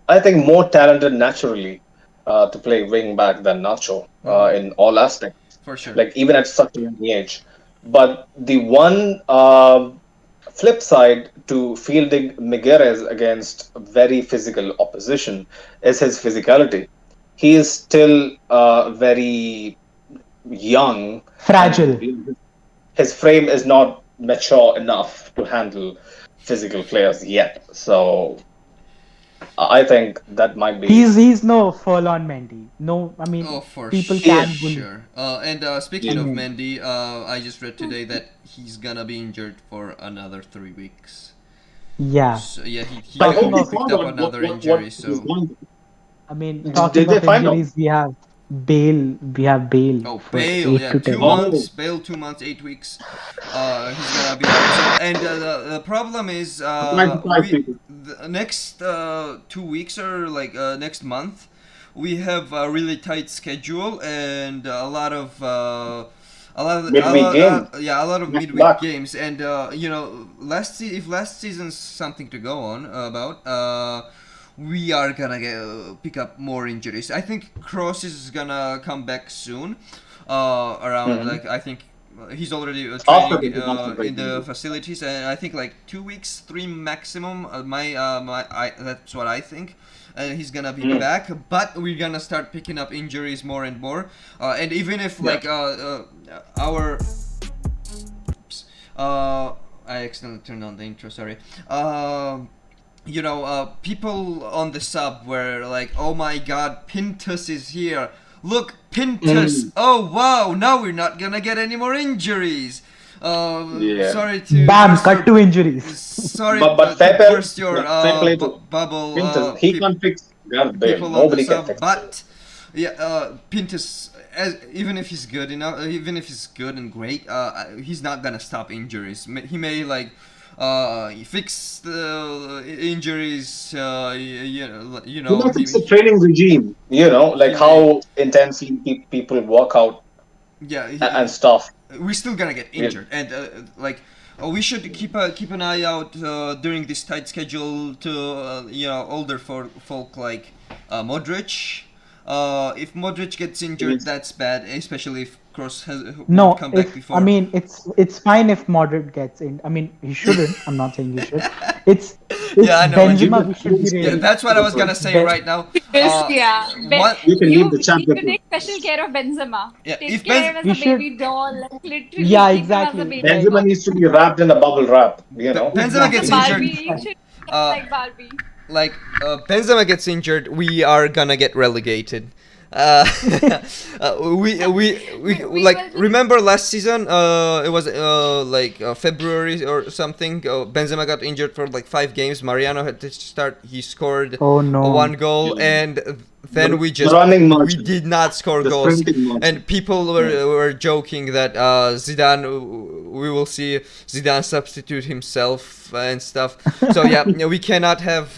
I think, more talented naturally to play wing back than Nacho in all aspects. For sure. Like even at such a young age. But the one flip side to fielding Migueres against very physical opposition is his physicality. He is still very young. Fragile. His frame is not mature enough to handle physical players yet. So I think that might be. He's no Furlong Mendy. No, I mean Oh, for people can bully. sure. And speaking Yeah. of Mendy, I just read today that he's gonna be injured for another 3 weeks. Yeah. So, yeah, he I hope Talking they of- picked found up out another what injury. he's So going. I mean, Did talking they of find out? injuries, we have Bale. We have Bale. oh, for Bale, 8 yeah, to 2 10. months. Bale, 2 months, 8 weeks. He's gonna be out. So, and the problem is, Might surprise people. the next 2 weeks or like next month, we have a really tight schedule and a lot of Midweek games. yeah, a lot of Back to midweek back. games, and you know, if last season's something to go on about, we are gonna pick up more injuries. I think Kroos is gonna come back soon, around like I think he's already After training the international break, in the maybe. facilities, and I think like 2 weeks, 3 maximum. That's what I think. He's gonna be back, but we're gonna start picking up injuries more and more. And even if like our I accidentally turned on the intro. Sorry. You know, people on the sub were like, "Oh my God, Pintus is here! Look, Pintus! Oh wow! Now we're not gonna get any more injuries." Yeah. Sorry to Bam! burst Cut your- to injuries. Sorry But to fair play- burst your fair play to bubble. Pintus, he can't fix Gareth Bale. People on the Nobody can sub, fix but yeah, Pintus, even if he's good enough, even if he's good and great, he's not gonna stop injuries. He may like fix the injuries. You know, You know, it's a training regime. You know, like He how intensely people work out yeah, and stuff. we're still gonna get injured, and like we should keep an eye out during this tight schedule to older folk like Modric. If Modric gets injured, Yes. that's bad, especially if Kroos has No, come back if before. I mean it's fine if Modric gets in. I mean he shouldn't. I'm not saying he should. It's Yeah, I know. Benzema. We should be yeah, ready. that's what I was gonna say Ben- right now. Yeah, What? You can leave the you chapter need to take special care of Benzema. Yeah, Take if care of we him as a should- baby doll, like literally. Yeah, keep him as a exactly. baby Benzema doll. needs to be wrapped in a bubble wrap. You know. Benzema gets Barbie, injured. you should Uh, like Barbie. Like Benzema gets injured, we are gonna get relegated. Uh, we We like will just remember last season. It was like February or something. Benzema got injured for like 5 games. Mariano had to start. He scored Oh no. 1 goal, Yeah. and then The running we merchant, did not score the goals. sprinting merchant. And people Yeah. were joking that Zidane, we will see Zidane substitute himself and stuff. So yeah, we cannot have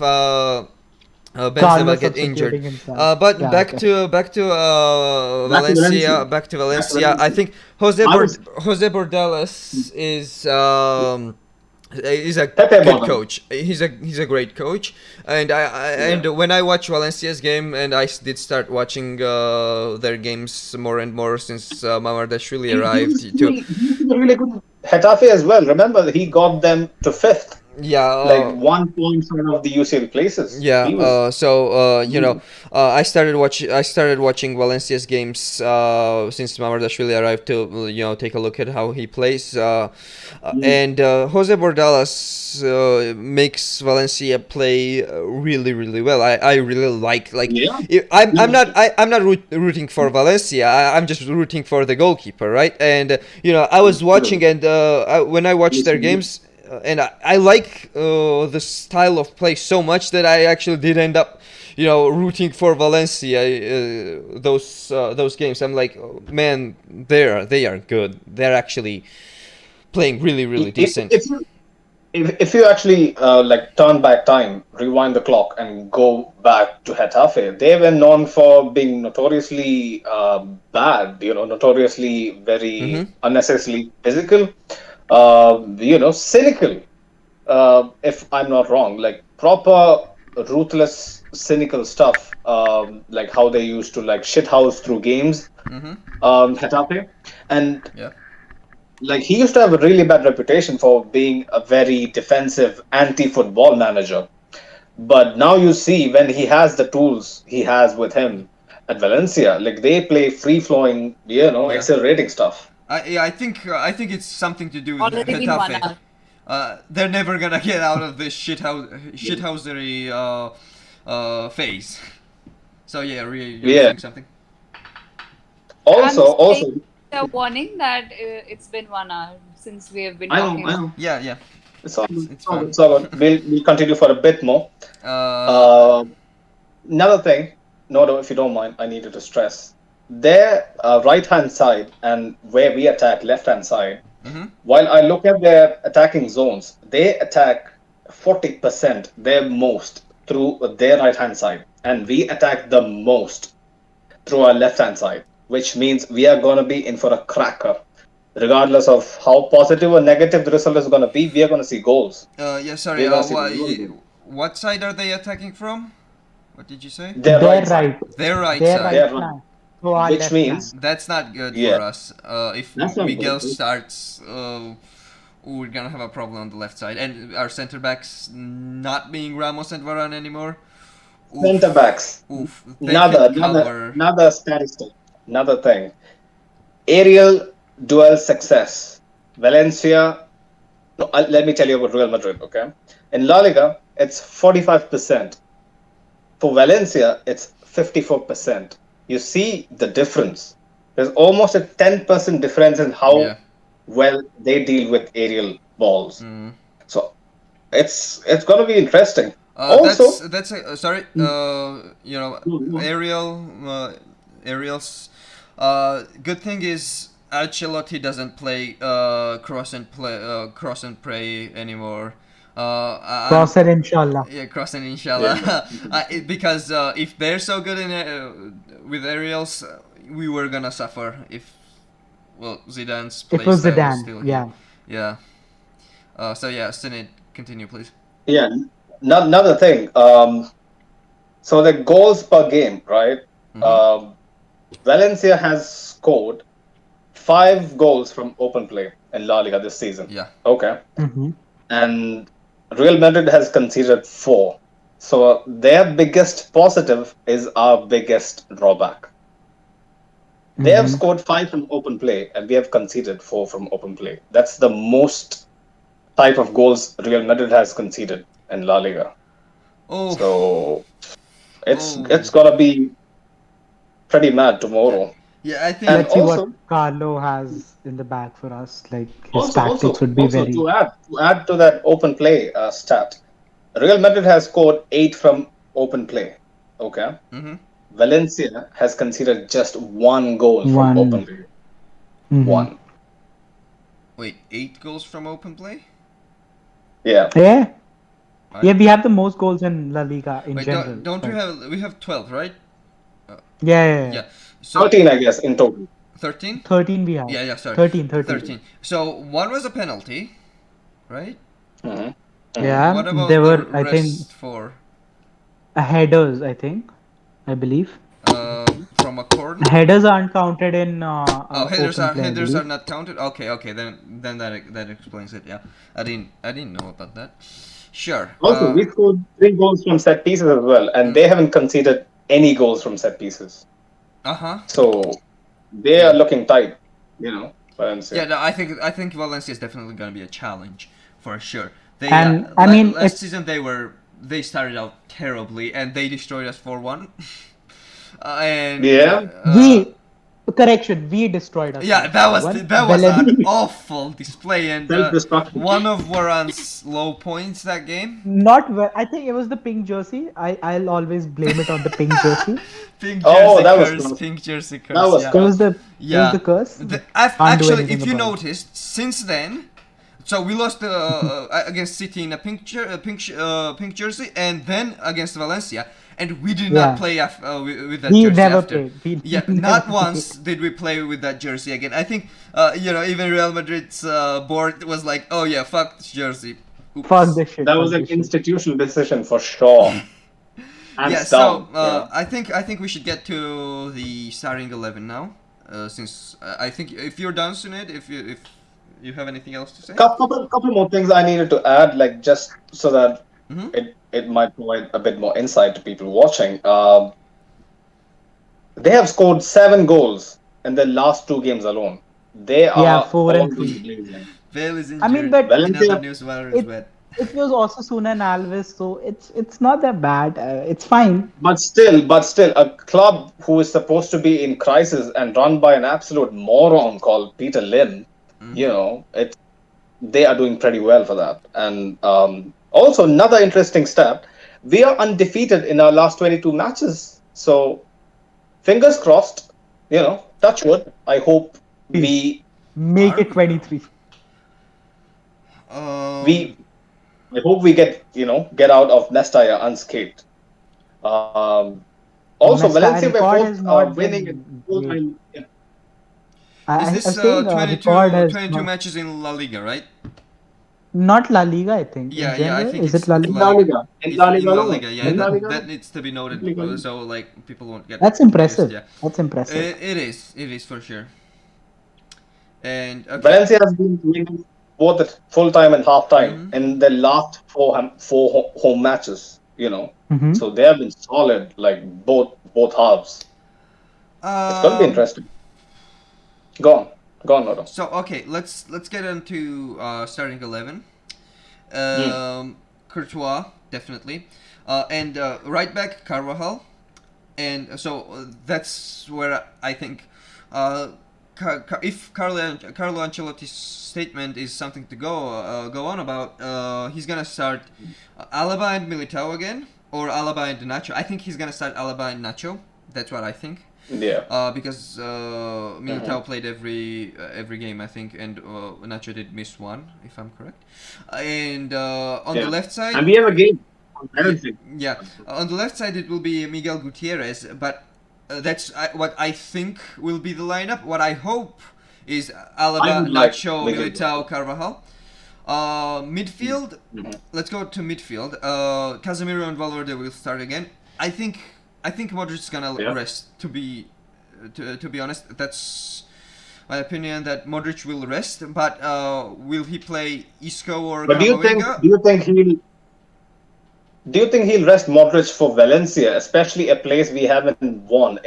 Benzema Carlos get injured. substituting himself. But Yeah, okay. back to Back to Valencia. Valencia. Back to Back to Valencia. I Valencia. think I was Jose Bordalas is a Pepe good Bottom. coach. He's a great coach. And Yeah. and when I watch Valencia's game, and I did start watching their games more and more since Mamardashvili arrived too. He was really good at Getafe as well. Remember, he got them to fifth, Yeah. like 1 point out of the UCL places. Yeah. He was. You know, I started watching Valencia's games since Mamardashvili arrived to take a look at how he plays. And Jose Bordalas makes Valencia play really well. I really like. Yeah. I'm not rooting for Valencia. I'm just rooting for the goalkeeper, right? And I was watching, and when I watched their games. And I like the style of play so much that I actually did end up, rooting for Valencia. Those games, I'm like, oh, man, they are good. They're actually playing really If, decent. if you actually like turn back time, rewind the clock, and go back to Getafe, they were known for being notoriously bad. Notoriously very unnecessarily physical. Cynical. If I'm not wrong, like proper ruthless, cynical stuff. Like how they used to like shithouse through games. Getafe, and Yeah. like he used to have a really bad reputation for being a very defensive, anti-football manager. But now you see when he has the tools he has with him at Valencia, like they play free-flowing, accelerating stuff. I think it's something to do with already been 1 Getafe. hour. They're never gonna get out of this shithousery phase. So yeah, you're Yeah. saying something. I'm Also, just saying a warning that it's been 1 hour since we have been I talking. know. Yeah. It's all good. It's fine. It's all good. We'll continue for a bit more. Another thing, no, if you don't mind, I needed to stress. Their right hand side and where we attack left hand side, while I look at their attacking zones, they attack 40% their most through their right hand side, and we attack the most through our left hand side, which means we are going to be in for a cracker. Regardless of how positive or negative the result is going to be, we are going to see goals. Yeah, sorry. We're gonna see goals. What side are they attacking from? What did you say? Their Their right side. right. Their right Their side. right Their right. flank. So our Which left means flank. That's not good Yeah. for us. If That's not Miguel good. starts, we're gonna have a problem on the left side, and our center backs not being Ramos and Varane anymore. Oof. Center backs. Oof. They could cover. Another statistic. Another thing. Aerial duel success. Valencia. No, let me tell you about Real Madrid. Okay. In La Liga, it's 45%. For Valencia, it's 54%. You see the difference. There's almost a 10% difference in how Yeah. well they deal with aerial balls. Mm. So it's going to be interesting. Also, That's sorry. Aerials. Good thing is Ancelotti doesn't play cross and pray anymore. Cross it, inshallah. Yeah, cross and inshallah. Because if they're so good in with aerials, we were gonna suffer if Zidane's play It was style Zidane. still Yeah. here. Yeah. So yeah, Sinead, continue please. yeah, another thing. So the goals per game, right? Valencia has scored 5 goals from open play in La Liga this season. Yeah. Okay. Mm-hmm. And Real Madrid has conceded 4. So their biggest positive is our biggest drawback. They have scored 5 from open play, and we have conceded 4 from open play. That's the most type of goals Real Madrid has conceded in La Liga. Oh. So it's gonna be pretty mad tomorrow. Yeah, I think. And Let's see what also, Carlo has in the bag for us. Like his also, tactics also, would be also very. to add to that open play stat, Real Madrid has scored 8 from open play. Okay. Mm-hmm. Valencia has conceded just 1 goal from open One. play. Mm-hmm. 1. Wait, 8 goals from open play? Yeah. Yeah. I, Yeah, we have the most goals in La Liga in wait, general. don't we But have 12, right? yeah, yeah, yeah. Yeah. So 13, I guess, in total. 13? 13 we have. Yeah, yeah, sorry. 13. 13. So one was a penalty, right? Hmm. Hmm. Yeah, What about there the were, I think, rest four? headers, I think. I believe. From a corner? Headers aren't counted in Oh, open play, I headers are believe. not counted. Okay, then that explains it. Yeah, I didn't know about that. Sure. Also, we scored 3 goals from set pieces as well, and they haven't conceded any goals from set pieces. Uh-huh. So they are looking tight, Yeah, Valencia. no, I think Valencia is definitely gonna be a challenge for sure. They And I mean, last season they started out terribly and they destroyed us 4-1. And Yeah. we destroyed us. yeah, One that was an awful display and Self-destruction. one of Varane low points that game. Not well. I think it was the pink jersey. I'll always blame it on the pink jersey. Pink Oh, jersey that was curse, close. pink jersey That curse. was Yeah. It close. was the Yeah. curse. I've Can't do actually, anything if you about it. noticed, since then, so we lost against City in a pink jersey, and then against Valencia, and we did Yeah. not play with that We jersey never after. played. We Yeah, never not played. once did we play with that jersey again. I think even Real Madrid's board was like, oh yeah, fuck this jersey. Oops. Fuck this shit. That fuck was an this shit. institutional decision for sure. Hands Yeah, so down. I think we should get to the starting 11 now. Since I think if you're done, Sunit, if you have anything else to say. Couple more things I needed to add, like just so that Mhm. it might provide a bit more insight to people watching. They have scored 7 goals in their last 2 games alone. They Yeah, are 4 and already 3. blazing. Bale is injured. I mean, but In other Valencia, news, Valor is it wet. it was also Suna and Alves, so it's not that bad. It's fine. but still, a club who is supposed to be in crisis and run by an absolute moron called Peter Lim, they are doing pretty well for that. And also another interesting step, we are undefeated in our last 22 matches. So fingers crossed, touch wood. I hope we Make Are it we? 23. we I hope we get out of Nestaya unscathed. Also, Nesta Valencia were record both has not winning at been full great. time. I, is I this was saying record has 22 not, matches in La Liga, right? not La Liga, I think. Yeah, In yeah, I general, think is it's it La it's Liga? La Liga. In It's La in Liga La alone. Liga, yeah, In La that, Liga that alone. needs to be noted, Liga alone. so like people won't get That's confused, impressive. yeah. That's impressive. It is for sure. And okay, Valencia has been winning both at full time and half time Mhm. in the last four home matches. Hmm. So they have been solid, like both halves. It's going to be interesting. Go on, Noto. So okay, let's get into starting 11. Courtois definitely, and right back Carvajal, and so that's where I think if Carlo Ancelotti's statement is something to go on about, he's gonna start Alaba and Militao again, or Alaba and Nacho. I think he's gonna start Alaba and Nacho. That's what I think. Yeah. Because Militao played every game, I think, and Nacho did miss one, if I'm correct. And on the left side, And we have a game on Wednesday. yeah, on the left side it will be Miguel Gutierrez, but that's what I think will be the lineup. What I hope is I Alaba, would like Nacho, Miguel Militao, Carvajal. Midfield, let's go to midfield. Casemiro and Valverde will start again. I think Modric's gonna rest. To be honest, that's my opinion. That Modric will rest, but will he play Isco or But Camavinga? do you think he'll rest Modric for Valencia, especially a place we haven't won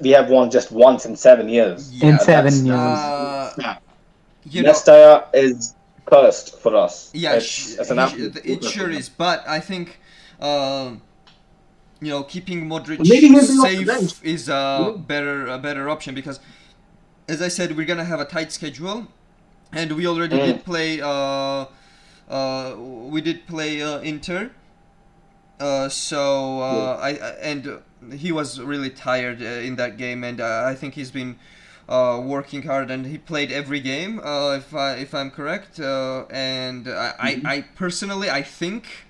we have won just once in 7 years. In 7 years. Nestaya is cursed for us. Yeah, It's an absolute it sure is. But I think keeping Modric Maybe he'll be off the bench. safe is a better option, because, as I said, we're gonna have a tight schedule, and we already did play. We did play Inter. And he was really tired in that game, and I think he's been working hard, and he played every game, if I'm correct. And I personally, I think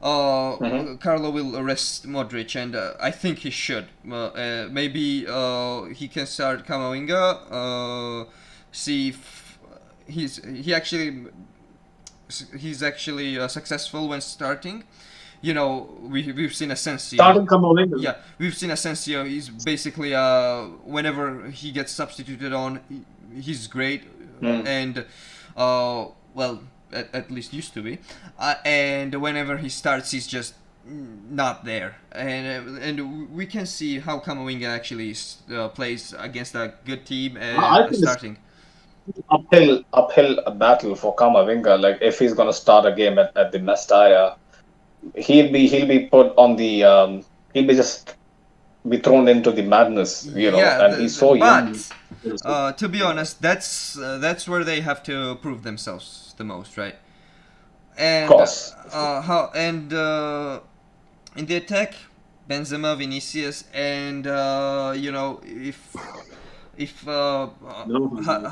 Carlo will arrest Modric, and I think he should. Maybe he can start Camavinga. See if he's actually successful when starting. We've seen Asensio. Starting Camavinga. Yeah, we've seen Asensio. He's basically whenever he gets substituted on, he's great, and at least used to be. And whenever he starts, he's just not there. And we can see how Camavinga actually plays against a good team and starting. Uphill battle for Camavinga. Like, if he's gonna start a game at the Mestalla, he'll be put on the he'll be just be thrown into the madness, and he's so young. But to be honest, that's where they have to prove themselves the most, right? And of course. In the attack, Benzema, Vinicius, and if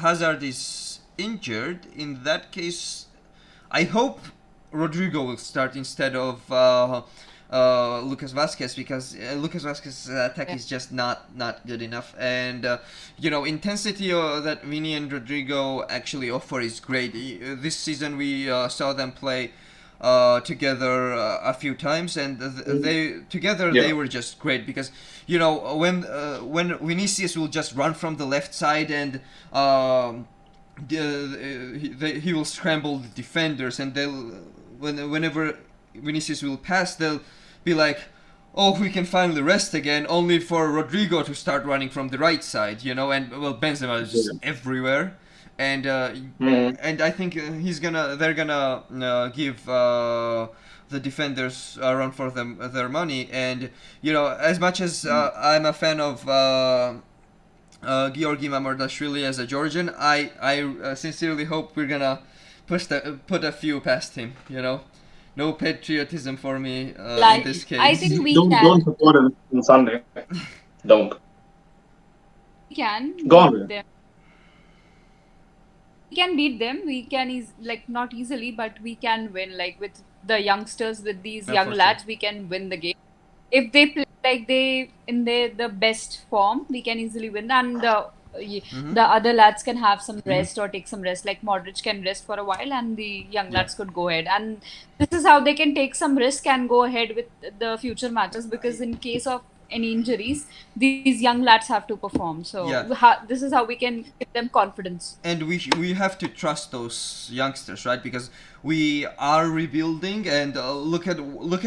Hazard is injured, in that case, I hope Rodrigo will start instead of Lucas Vazquez, because Lucas Vazquez's attack is just not good enough, and intensity that Vini and Rodrigo actually offer is great. This season we saw them play together a few times, and they were just great, because when Vinicius will just run from the left side, and he will scramble the defenders, and whenever Vinicius will pass, they'll be like, oh, we can finally rest again, only for Rodrigo to start running from the right side, and Benzema is just everywhere, and I think they're gonna give the defenders a run for their money, and as much as I'm a fan of Georgi Mamardashvili as a Georgian, I sincerely hope we're gonna put a few past him. No patriotism for me in this case. I think we don't support him on Sunday. Don't. We can Go on. beat them. We can beat them. We can not easily, but we can win. Like, with the youngsters, with these young lads, we can win the game. If they play like they in the best form, we can easily win. And the other lads can have some rest or take some rest. Like, Modric can rest for a while, and the young lads could go ahead. And this is how they can take some risk and go ahead with the future matches, because in case of any injuries, these young lads have to perform. So this is how we can give them confidence. And we have to trust those youngsters, right? Because we are rebuilding, and look at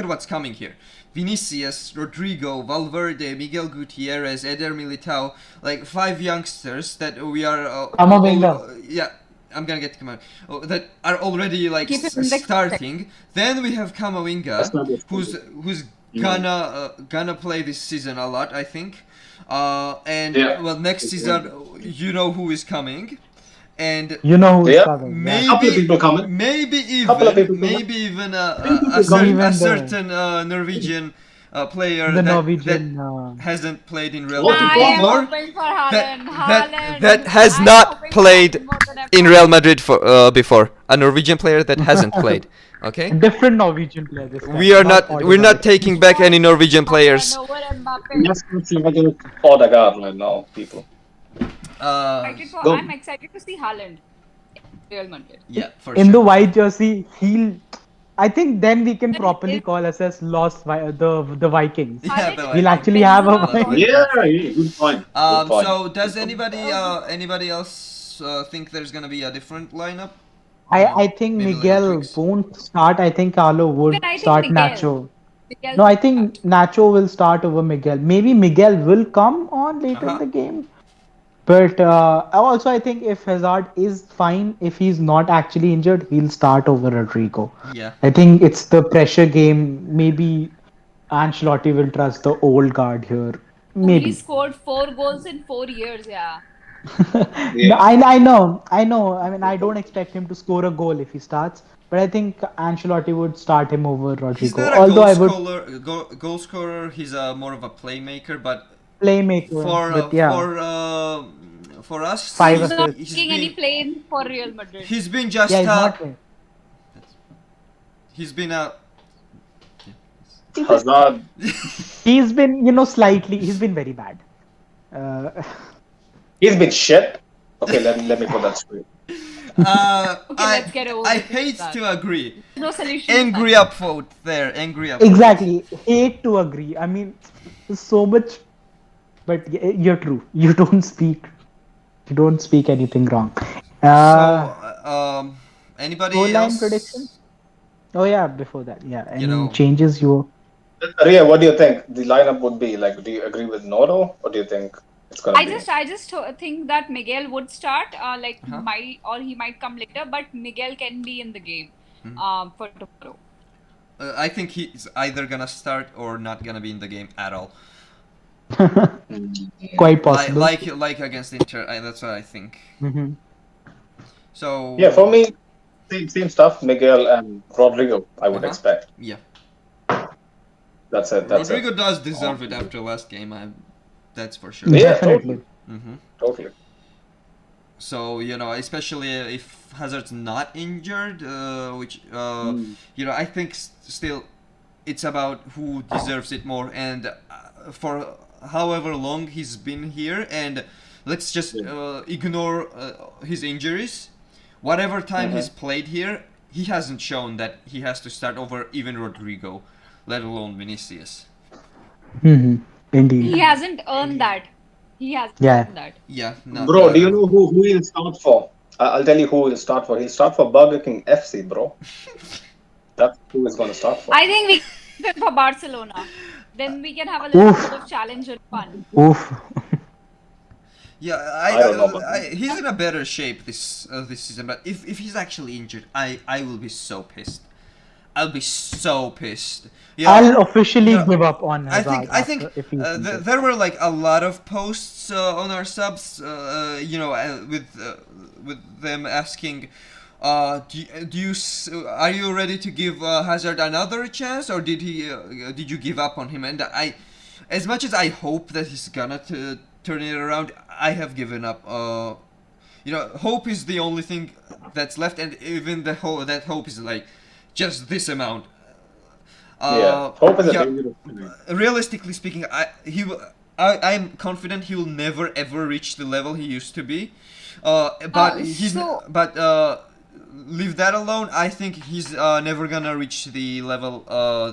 what's coming here. Vinicius, Rodrigo, Valverde, Miguel Gutierrez, Eder Militao, like 5 youngsters that we are. I'm gonna get to Camavinga. That are already starting. Then we have Camavinga, who's gonna play this season a lot, I think. Next season, who is coming. And who is coming. Maybe, couple of people coming. Maybe even a certain Norwegian player that hasn't played in Real Madrid before. That has not played in Real Madrid before. A Norwegian player that hasn't played. Okay. Different Norwegian player this time. We're not taking back any Norwegian players. Let's see Odegaard right now, people. I'm excited to see Haaland in Real Madrid. Yeah, for in the white jersey, I think then we can properly call us as the Vikings. Yeah, we'll actually have a good point. So does anybody else think there's gonna be a different lineup? I think Miguel won't start. I think Carlo would start Nacho. No, I think Nacho will start over Miguel. Maybe Miguel will come on later in the game. But also, I think if Hazard is fine, if he's not actually injured, he'll start over Rodrigo. Yeah. I think it's the pressure game. Maybe Ancelotti will trust the old guard here. Only Maybe. scored 4 goals in 4 years. Yeah. No, Yeah. I know. I mean, I don't expect him to score a goal if he starts, but I think Ancelotti would start him over He's Rodrigo. not a Although I would goal scorer. He's more of a playmaker. But playmaker, for but yeah, for us, five He's he's not assists. he's making any been play for Real Madrid. he's been Yeah, just he's not. Playing. he's been a Hazard. He's been, slightly. He's been very bad. Uh, He's been shit. Okay, let me put that straight. Okay, let's get over I with hate that. to agree. No solution. Angry upvote there. Angry upvote. exactly. Hate to agree. I mean, there's so much, but you're true. You don't speak. You don't speak anything wrong. Anybody Goal line else? prediction? Oh yeah, before that, yeah. Any know. changes you? Ria, what do you think the lineup would be? Like, do you agree with Noto, or do you think it's gonna I be? just think that Miguel would start. Uh-huh. He might come later, but Miguel can be in the game. For tomorrow. I think he's either gonna start or not gonna be in the game at all. Quite possible. Like against Inter, that's what I think. Mhm. So Yeah, for me, same stuff. Miguel and Rodrigo, I would Uh-huh. expect. yeah, That's it. That's Rodrigo it. does deserve it after last game. That's for sure. Yeah, Definitely. Totally. So especially if Hazard's not injured, which I think still it's about who deserves it more. And for however long he's been here, and let's just ignore his injuries. Whatever time he's played here, he hasn't shown that he has to start over even Rodrigo, let alone Vinicius. Indeed. He hasn't earned that. He hasn't Yeah. earned that. Yeah, no. Bro, do you know who he'll start for? I'll tell you who he'll start for. He'll start for Burger King FC, bro. That's who he's gonna start for. I think we can for Barcelona. Then we can have a little bit of challenge and fun. Oof. Yeah, I don't know about he's in a better shape this season. But if he's actually injured, I will be so pissed. I'll be so pissed. Yeah, I'll officially yeah, give up on I Hazard. think if he's injured. there were like a lot of posts on our subs, with them asking, are you ready to give Hazard another chance, or did you give up on him? And as much as I hope that he's gonna turn it around, I have given up. Hope is the only thing that's left, and even that hope is like just this amount. Hope is a dangerous thing. Realistically speaking, I'm confident he will never ever reach the level he used to be. Leave that alone. I think he's never gonna reach the level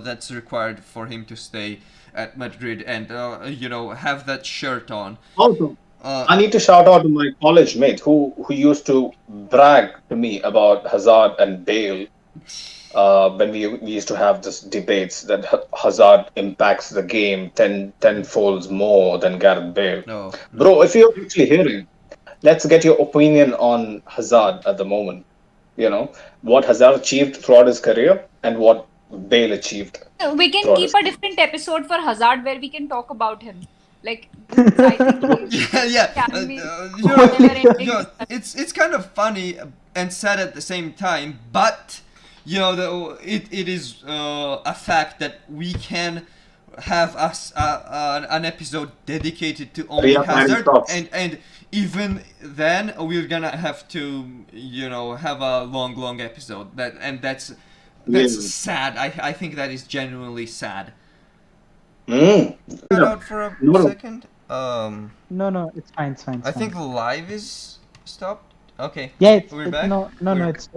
that's required for him to stay at Madrid and have that shirt on. Also, I need to shout out to my college mate who used to brag to me about Hazard and Bale. When we used to have this debates that Hazard impacts the game tenfolds more than Gareth Bale. No. Bro, if you're actually hearing, let's get your opinion on Hazard at the moment. What Hazard achieved throughout his career and what Bale achieved. We can throughout keep his a different episode for Hazard where we can talk about him. Like, I think can be it's kind of funny and sad at the same time, but it is a fact that we can have an episode dedicated to only Hazard, and even then we're gonna have to have a long episode that's sad. I think that is genuinely sad. Cut out for a second. No, it's fine. I think live is stopped. Okay. Yeah, we're back. No, it's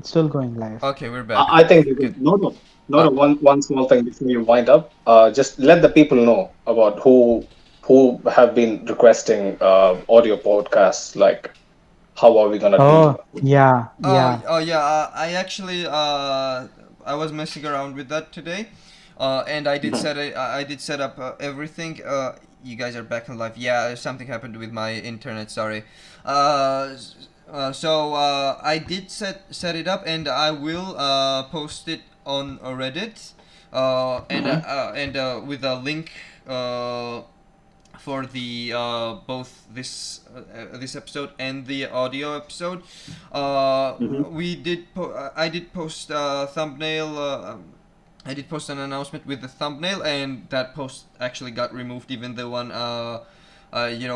still going live. Okay, we're back. I think one small thing before you wind up. Just let the people know about who have been requesting audio podcasts. Like, how are we gonna do? Yeah. I actually I was messing around with that today, and I did set up everything. You guys are back in live. Yeah, something happened with my internet. Sorry. So I did set it up, and I will post it on Reddit. and with a link for the both this episode and the audio episode. I did post a thumbnail. I did post an announcement with the thumbnail, and that post actually got removed. Even the one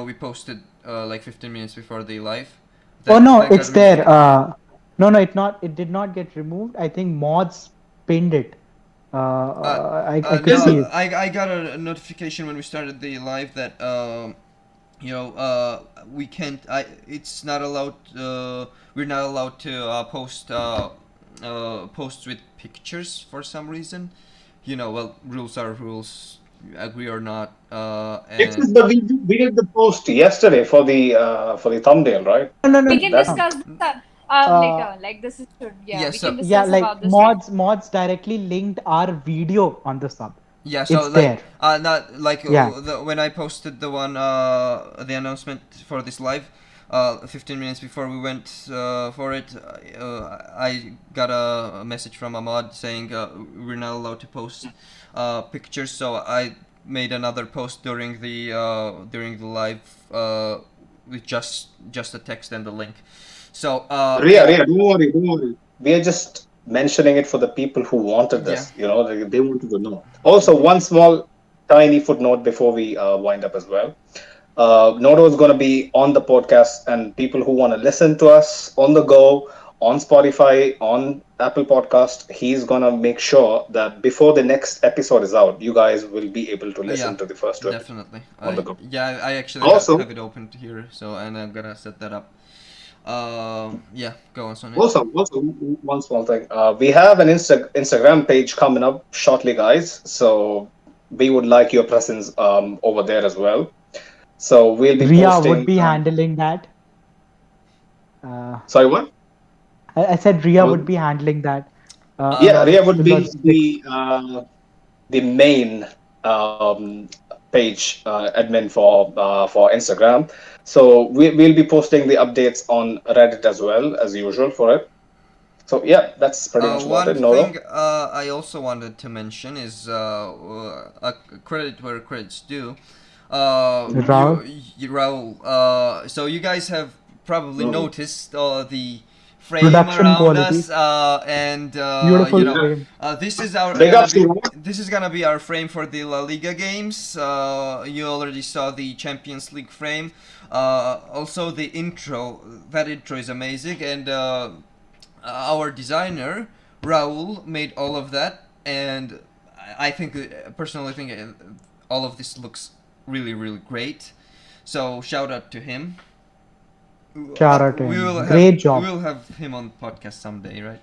we posted like 15 minutes before the live. Oh no, That got it's there. removed. No, it not. It did not get removed. I think mods pinned it. I could No, see it. I got a notification when we started the live that we can't. It's not allowed. We're not allowed to post posts with pictures for some reason. Well, rules are rules. Agree or not. And But we did the post yesterday for the thumbnail, right? No, no, We no, can no. That discuss this later. Like this is Yeah, we so- can Yeah, discuss like about this later. mods directly linked our video on the sub. yeah, so It's like there. not like Yeah. when I posted the one the announcement for this live 15 minutes before we went for it, I got a message from a mod saying we're not allowed to post pictures, so I made another post during the live with just the text and the link. So Ria, don't worry. We are just mentioning it for the people who wanted this. They wanted to know. Also, one small, tiny footnote before we wind up as well. Noto is going to be on the podcast, and people who want to listen to us on the go, on Spotify, on Apple Podcast, he's going to make sure that before the next episode is out, you guys will be able to listen to the first two. definitely. on the go. Yeah, I actually Also- have it opened here, so and I'm gonna set that up. Yeah, go on, Sonia. Also, one small thing. We have an Instagram page coming up shortly, guys. So we would like your presence over there as well. So we'll be Ria posting. would be handling that. Sorry, what? I said Ria Well- would be handling that. Yeah, Ria would be logistics. the main page admin for Instagram. So we'll be posting the updates on Reddit as well as usual for it. So yeah, that's pretty much about One it. Noro? thing I also wanted to mention is a credit where credit's due. Raul? Raul. So you guys have probably Mhm. noticed the frame Production around quality. us, and Beautiful frame. this is our Big ups to you. this is gonna be our frame for the La Liga games. You already saw the Champions League frame. Also the intro. That intro is amazing, and our designer Raul made all of that, and I think personally think all of this looks really great. So shout out to him. Shout out to We him. will Great have, job. We will have him on podcast someday, right?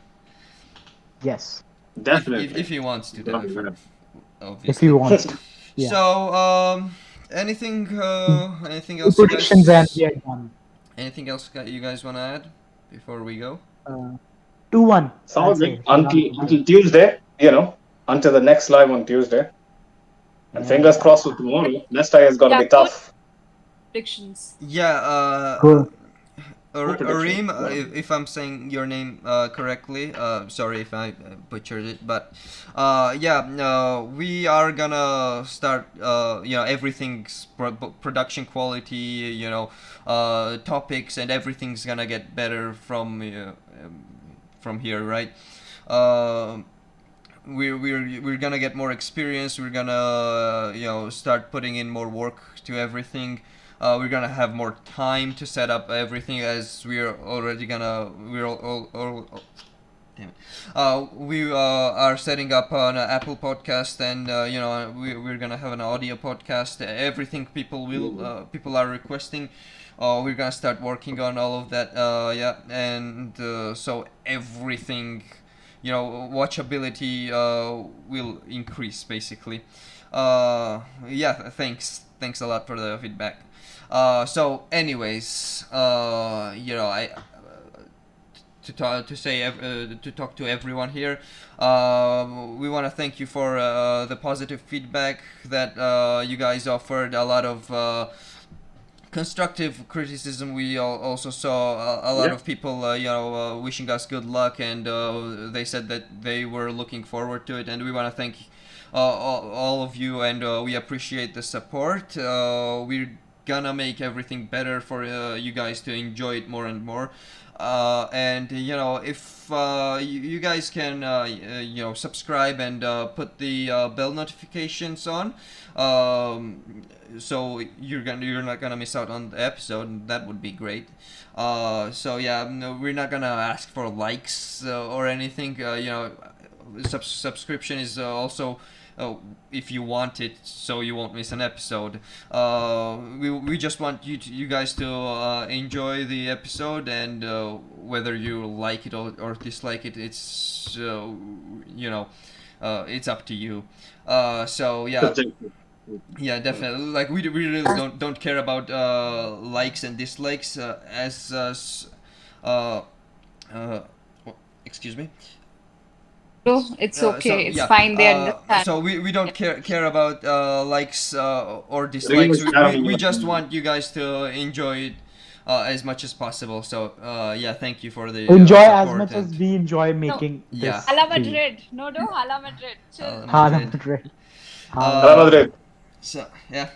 Yes, Definitely. If he wants to, Definitely. obviously. if he wants to. Yeah. So anything anything Two else? You predictions and guys, we are done. anything else you guys want to add before we go? 2-1. Sounds I'll good. say. Until Tuesday, until the next live on Tuesday. And fingers crossed for tomorrow. Next time is gonna be tough. Predictions. Yeah. Cool. Arim, prediction. if I'm saying your name correctly, sorry if I butchered it, but we are gonna start, everything's production quality, topics and everything's gonna get better from here, right? We're gonna get more experience. We're gonna start putting in more work to everything. We're gonna have more time to set up everything, as we're already gonna we are setting up an Apple podcast, and we're gonna have an audio podcast. Everything people are requesting. We're gonna start working on all of that. And so everything, watchability will increase basically. Thanks a lot for the feedback. So anyways, I to talk to everyone here, we want to thank you for the positive feedback that you guys offered. A lot of constructive criticism. We also saw a lot Yeah. of people, wishing us good luck, and they said that they were looking forward to it. And we want to thank all of you, and we appreciate the support. We're gonna make everything better for you guys to enjoy it more and more. And if you guys can subscribe and put the bell notifications on, so you're not gonna miss out on the episode. That would be great. So yeah, no, we're not gonna ask for likes or anything. Subscription is also if you want it, so you won't miss an episode. We just want you guys to enjoy the episode, and whether you like it or dislike it, it's it's up to you. So yeah. Subjective. Yeah, definitely. Like we really don't care about likes and dislikes uh, uh, excuse me. No, it's So okay. It's yeah, fine. They understand. so we don't care about likes or dislikes. Remus We Carami. just want you guys to enjoy it as much as possible. So yeah, thank you for the Enjoy as support much as and we enjoy making Yeah. this. Hala for you. Madrid. No, Hala Madrid. Chill. Hala Hala Madrid. Madrid. Uh, Real Madrid. So yeah,